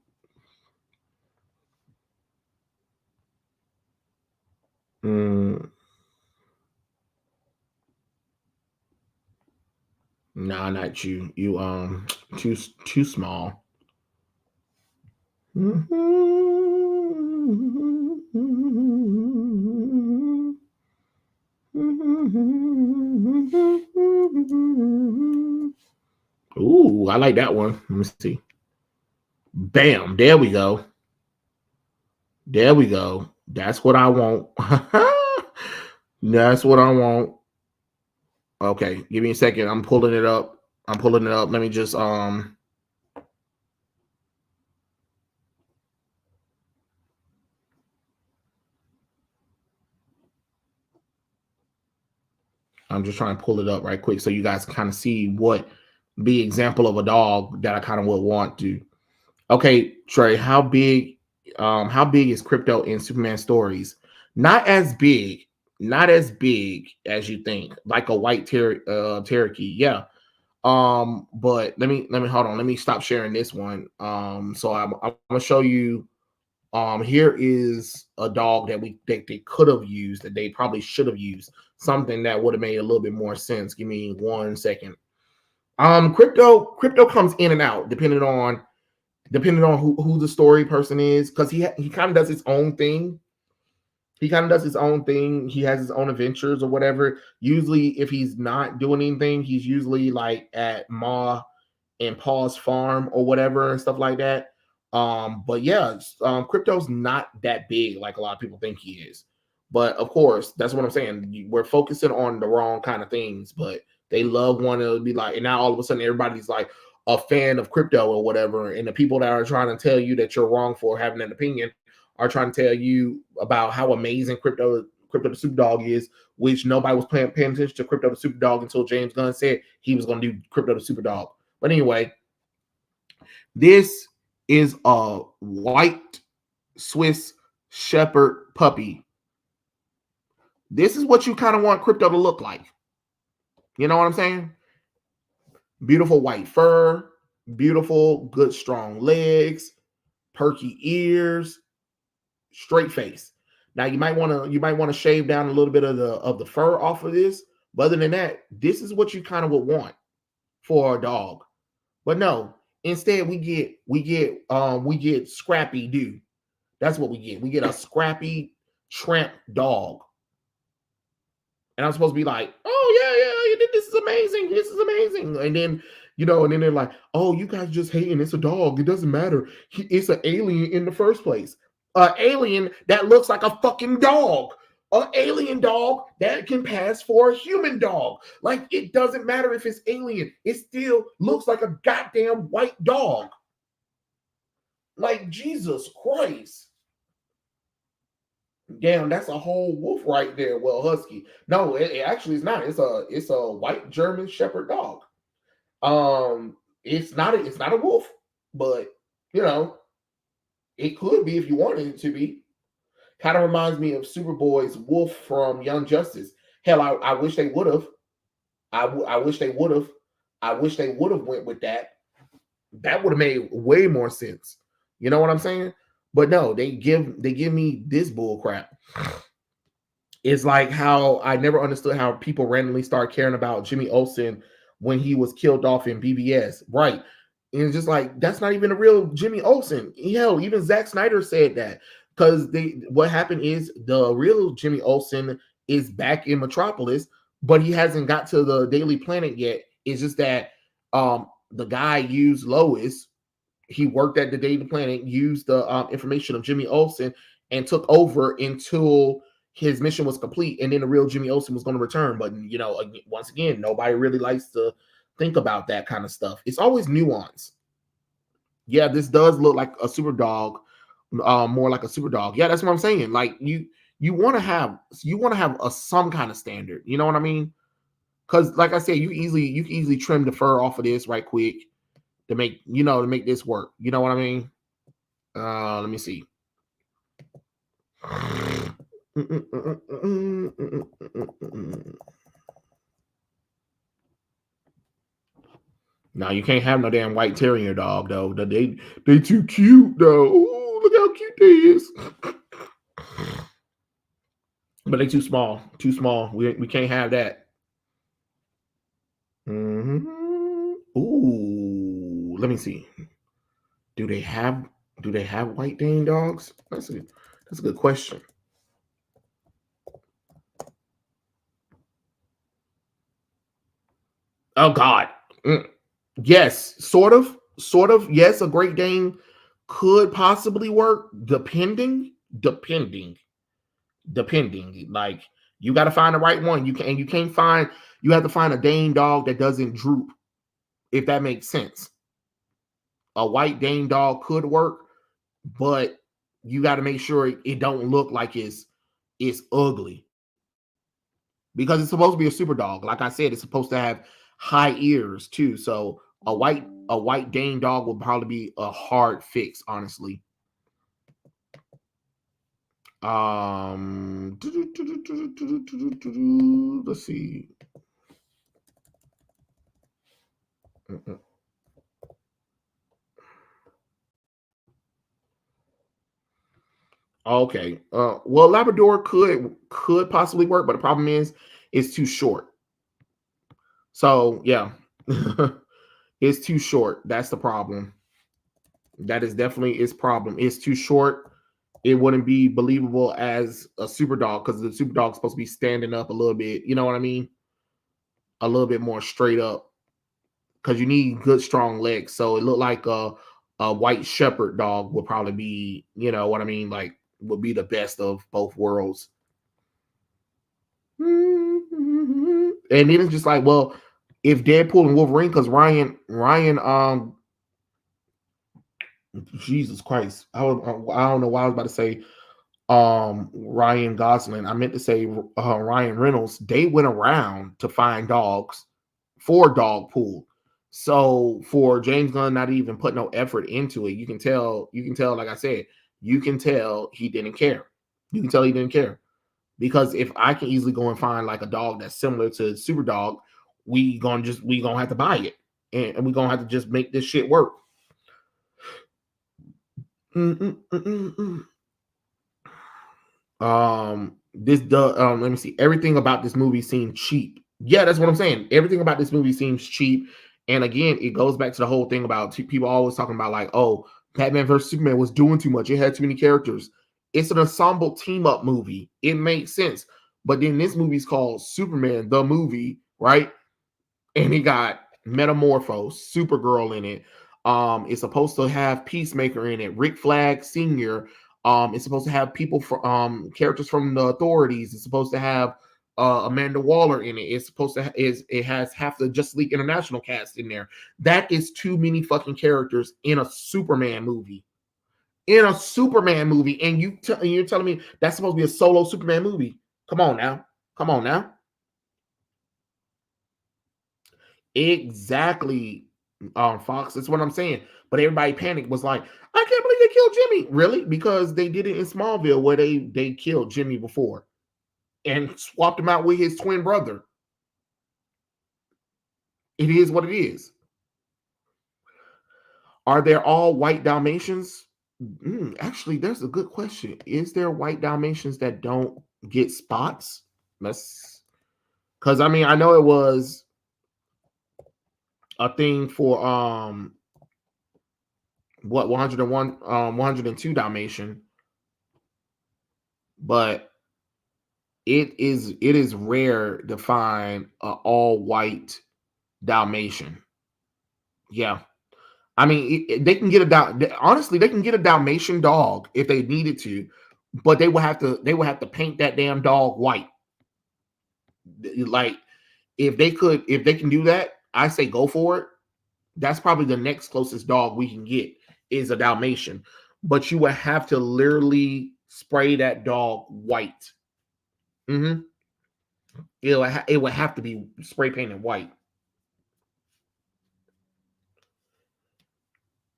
mm, nah, not you. You too small. Ooh, I like that one. Let me see. Bam, there we go. There we go. That's what I want. That's what I want. Okay, give me a second. I'm pulling it up. I'm pulling it up. Let me just I'm just trying to pull it up right quick so you guys can kind of see what the example of a dog that I kind of would want to. Okay, Trey, how big is crypto in Superman stories? Not as big, not as big as you think, like a white Cherokee. Yeah. But let me hold on. Let me stop sharing this one. So I'm gonna show you. Here is a dog that they could have used, that they probably should have used, something that would have made a little bit more sense. Give me 1 second. Crypto comes in and out depending on who the story person is, because he kind of does his own thing. He kind of does his own thing. He has his own adventures or whatever. Usually, if he's not doing anything, he's usually like at Ma and Paul's farm or whatever and stuff like that. But yeah, crypto's not that big like a lot of people think he is. But of course, that's what I'm saying. We're focusing on the wrong kind of things, but they love one to be like, and now all of a sudden everybody's like a fan of crypto or whatever. And the people that are trying to tell you that you're wrong for having an opinion are trying to tell you about how amazing Crypto the Superdog is, which nobody was paying attention to Crypto the Superdog until James Gunn said he was going to do Crypto the Superdog. But anyway, this is a white Swiss Shepherd puppy. This is what you kind of want crypto to look like. You know what I'm saying? Beautiful white fur, beautiful, good, strong legs, perky ears, straight face. Now you might want to shave down a little bit of the fur off of this, but other than that, this is what you kind of would want for a dog. But no, instead we get Scrappy Doo. That's what we get. We get a scrappy tramp dog. And I'm supposed to be like, oh yeah, this is amazing. This is amazing. And then they're like, oh, you guys just hating. It's a dog. It doesn't matter. It's an alien in the first place. An alien that looks like a fucking dog. An alien dog that can pass for a human dog. Like, it doesn't matter if it's alien. It still looks like a goddamn white dog. Like, Jesus Christ. Damn, that's a whole wolf right there. Well, husky. No, it actually is not. It's a white German Shepherd dog. It's not a wolf, but you know, It could be if you wanted it to be. Kind of reminds me of Superboy's Wolf from Young Justice. Hell, I wish they would have. I wish they would have. I wish they would have went with that. That would have made way more sense. You know what I'm saying? But no, they give me this bull crap. It's like how I never understood how people randomly start caring about Jimmy Olsen when he was killed off in BBS. Right. And it's just like that's not even a real Jimmy Olsen. Hell, even Zack Snyder said that. Because they what happened is the real Jimmy Olsen is back in Metropolis, but he hasn't got to the Daily Planet yet. It's just that the guy used Lois. He worked at the Daily Planet, used the information of Jimmy Olsen, and took over until his mission was complete, and then the real Jimmy Olsen was going to return. But once again, nobody really likes to think about that kind of stuff. It's always nuance. Yeah, this does look like a super dog, more like a super dog. Yeah, that's what I'm saying. Like you want to have some kind of standard. You know what I mean? Because like I said, you can easily trim the fur off of this right quick to make this work. You know what I mean? Let me see. Now you can't have no damn white terrier dog though. They too cute though. Ooh, look how cute they is. But they too small. Too small. We can't have that. Ooh, let me see. Do they have white Dane dogs? That's a good question. Oh God. Yes, sort of. Yes, a Great Dane could possibly work, depending. Like you got to find the right one. You have to find a Dane dog that doesn't droop, if that makes sense. A white Dane dog could work, but you got to make sure it don't look like it's ugly, because it's supposed to be a super dog. Like I said, it's supposed to have high ears too. So a white Dane dog would probably be a hard fix, honestly. Let's see. Okay. Well, Labrador could possibly work, but the problem is it's too short. So yeah, it's too short. That's the problem. That is definitely its problem. It's too short. It wouldn't be believable as a super dog because the super dog's supposed to be standing up a little bit. You know what I mean? A little bit more straight up because you need good strong legs. So it looked like a white shepherd dog would probably be, you know what I mean, like would be the best of both worlds. And then it's just like, well, if Deadpool and Wolverine, because Ryan, Jesus Christ, I don't know why I was about to say Ryan Gosling. I meant to say Ryan Reynolds. They went around to find dogs for Dog Pool. So for James Gunn not even put no effort into it, you can tell, like I said, you can tell he didn't care. You can tell he didn't care. Because if I can easily go and find like a dog that's similar to Super Dog, we gonna have to buy it. And we gonna have to just make this shit work. Let me see. Everything about this movie seemed cheap. Yeah, that's what I'm saying. Everything about this movie seems cheap. And again, it goes back to the whole thing about people always talking about like, oh, Batman versus Superman was doing too much. It had too many characters. It's an ensemble team up movie. It makes sense. But then this movie's called Superman the movie, right? And he got Metamorphose, Supergirl in it. It's supposed to have Peacemaker in it, Rick Flag Sr. It's supposed to have people for characters from the authorities. It's supposed to have Amanda Waller in it. It's supposed to it has half the Justice League International cast in there. That is too many fucking characters in a Superman movie. And you're telling me that's supposed to be a solo Superman movie? Come on now. Exactly. Fox. That's what I'm saying. But everybody panicked, was like, I can't believe they killed Jimmy. Really? Because they did it in Smallville where they killed Jimmy before and swapped him out with his twin brother. It is what it is. Are there all white Dalmatians? Actually, there's a good question. Is there white Dalmatians that don't get spots? That's because I mean I know it was a thing for 101 102 Dalmatian, but it is rare to find a all white Dalmatian. Yeah. I mean, they can get honestly, they can get a Dalmatian dog if they needed to, but they would have to paint that damn dog white. Like if they can do that, I say go for it. That's probably the next closest dog we can get is a Dalmatian, but you would have to literally spray that dog white. Mm-hmm. It would have to be spray painted white.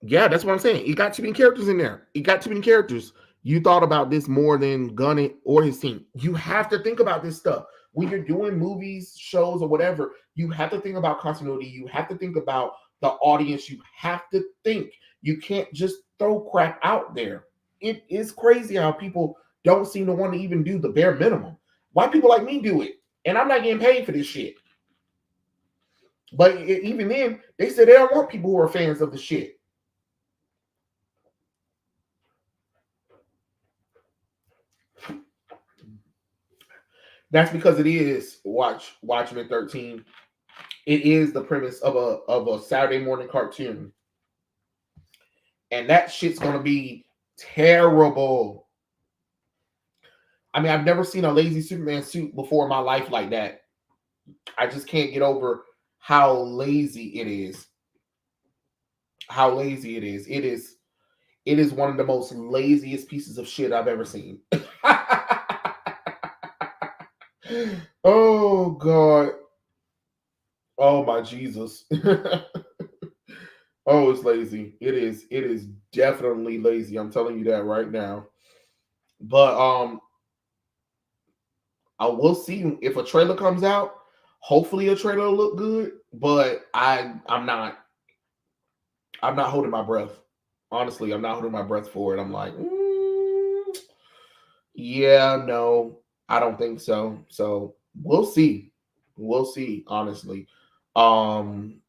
Yeah, that's what I'm saying. It got too many characters in there. It got too many characters. You thought about this more than Gunn or his team. You have to think about this stuff. When you're doing movies, shows, or whatever, you have to think about continuity. You have to think about the audience. You have to think. You can't just throw crap out there. It is crazy how people don't seem to want to even do the bare minimum. Why people like me do it? And I'm not getting paid for this shit. But even then, they said they don't want people who are fans of the shit. That's because it is Watchmen 13. It is the premise of a Saturday morning cartoon. And that shit's gonna be terrible. I mean, I've never seen a lazy Superman suit before in my life like that. I just can't get over how lazy it is. How lazy it is. It is one of the most laziest pieces of shit I've ever seen. Oh God. Oh my Jesus. Oh, it's lazy. It is. It is definitely lazy. I'm telling you that right now. But I will see if a trailer comes out. Hopefully, a trailer will look good. But I'm not holding my breath. Honestly, I'm not holding my breath for it. I'm like, yeah, no, I don't think so. So we'll see. We'll see. Honestly, um,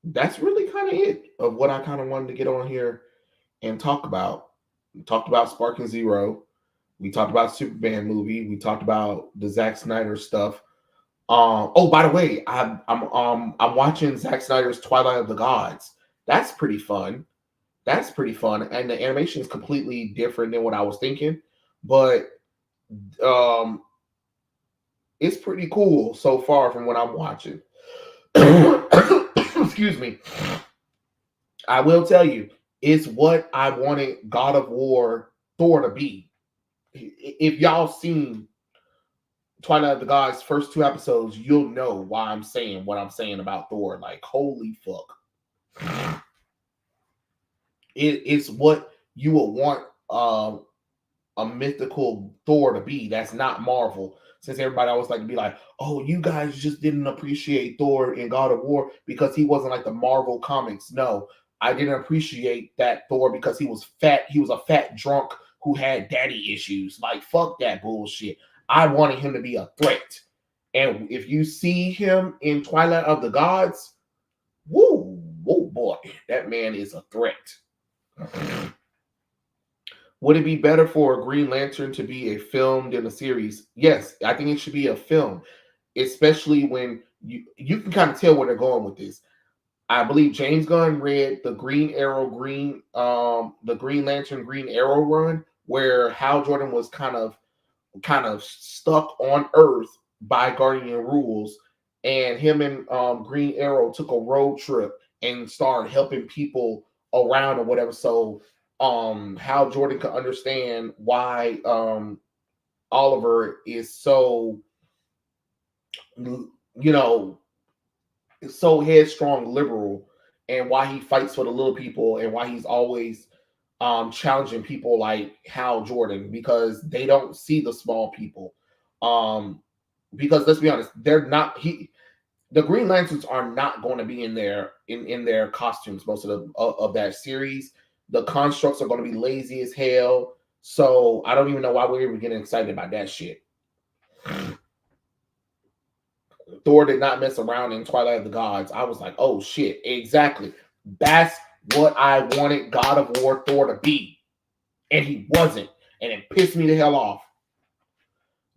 that's really kind of it of what I kind of wanted to get on here and talk about. We talked about Sparking Zero. We talked about Superman movie. We talked about the Zack Snyder stuff. Oh, by the way, I'm watching Zack Snyder's Twilight of the Gods. That's pretty fun. That's pretty fun, and the animation is completely different than what I was thinking, but um, it's pretty cool so far from what I'm watching. Excuse me. I will tell you, it's what I wanted God of War Thor to be. If y'all seen Twilight of the Gods first two episodes, you'll know why I'm saying what I'm saying about Thor. Like, holy fuck. It's what you would want a mythical Thor to be. That's not Marvel. Since everybody always like to be like, oh, you guys just didn't appreciate Thor in God of War because he wasn't like the Marvel comics. No, I didn't appreciate that Thor because he was fat. He was a fat drunk who had daddy issues. Like, fuck that bullshit. I wanted him to be a threat. And if you see him in Twilight of the Gods, woo, whoa, boy, that man is a threat. Would it be better for a Green Lantern to be a film than a series? Yes, I think it should be a film, especially when you can kind of tell where they're going with this. I believe James Gunn read the the Green Lantern Green Arrow run where Hal Jordan was kind of stuck on Earth by Guardian rules, and him and Green Arrow took a road trip and started helping people around or whatever. So Hal Jordan could understand why Oliver is so, you know, so headstrong liberal, and why he fights for the little people, and why he's always challenging people like Hal Jordan, because they don't see the small people. Um, because let's be honest, they're not the Green Lanterns are not going to be in their costumes most of of that series. The constructs are going to be lazy as hell. So I don't even know why we're even getting excited about that shit. Thor did not mess around in Twilight of the Gods. I was like, oh shit, exactly. That's what I wanted God of War Thor to be. And he wasn't. And it pissed me the hell off.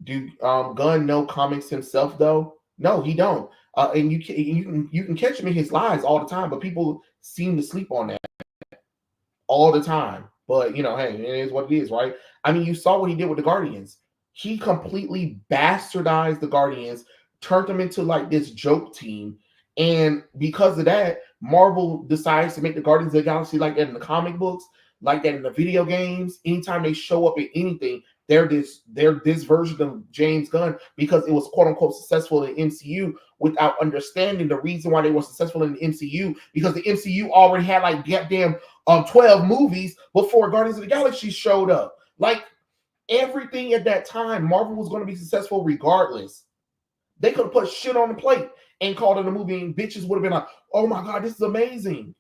Do Gunn know comics himself though? No, he don't. And you can catch him in his lies all the time, but people seem to sleep on that all the time. But hey, it is what it is, right? I mean, you saw what he did with the Guardians. He completely bastardized the Guardians, turned them into like this joke team, and because of that, Marvel decides to make the Guardians of the Galaxy like that in the comic books, like that in the video games. Anytime they show up in anything, they're this version of James Gunn, because it was quote unquote successful in MCU, without understanding the reason why they were successful in the MCU, because the MCU already had like goddamn 12 movies before Guardians of the Galaxy showed up. Like everything at that time, Marvel was going to be successful regardless. They could have put shit on the plate and called it a movie, and bitches would have been like, oh my God, this is amazing.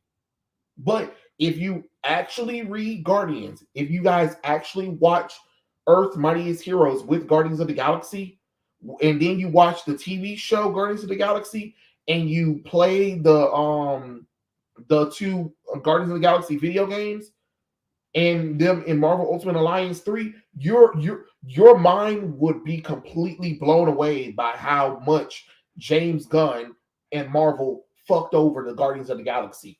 But if you actually read Guardians, if you guys actually watch Earth's Mightiest Heroes with Guardians of the Galaxy, and then you watch the TV show Guardians of the Galaxy, and you play the two Guardians of the Galaxy video games, and them in Marvel Ultimate Alliance 3, your mind would be completely blown away by how much James Gunn and Marvel fucked over the Guardians of the Galaxy.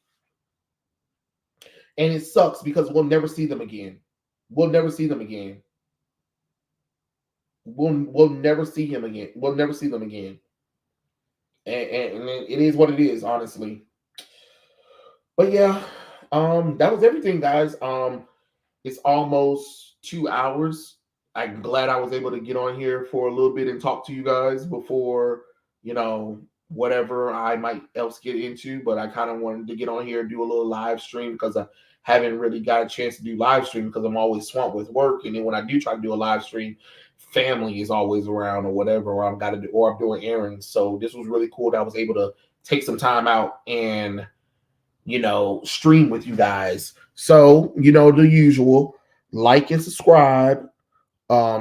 And it sucks because we'll never see them again. We'll never see them again. We'll never see him again. We'll never see them again. And it is what it is, honestly. But yeah, that was everything, guys. It's almost 2 hours. I'm glad I was able to get on here for a little bit and talk to you guys before, whatever I might else get into. But I kind of wanted to get on here and do a little live stream, because I haven't really got a chance to do live stream because I'm always swamped with work. And then when I do try to do a live stream, family is always around or whatever, or I'm doing errands. So this was really cool that I was able to take some time out and stream with you guys. So, the usual, like and subscribe,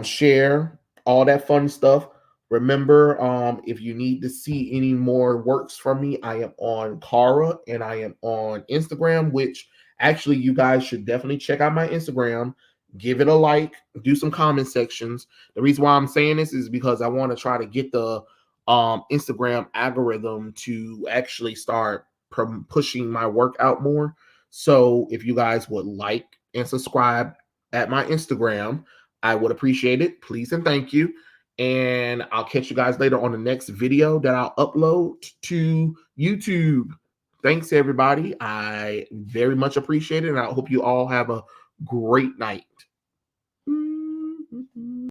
share, all that fun stuff. Remember, if you need to see any more works from me, I am on Kara and I am on Instagram, which actually you guys should definitely check out my Instagram. Give it a like, do some comment sections. The reason why I'm saying this is because I want to try to get the Instagram algorithm to actually start pushing my work out more. So if you guys would like and subscribe at my Instagram, I would appreciate it. Please and thank you. And I'll catch you guys later on the next video that I'll upload to YouTube. Thanks, everybody. I very much appreciate it. And I hope you all have a great night.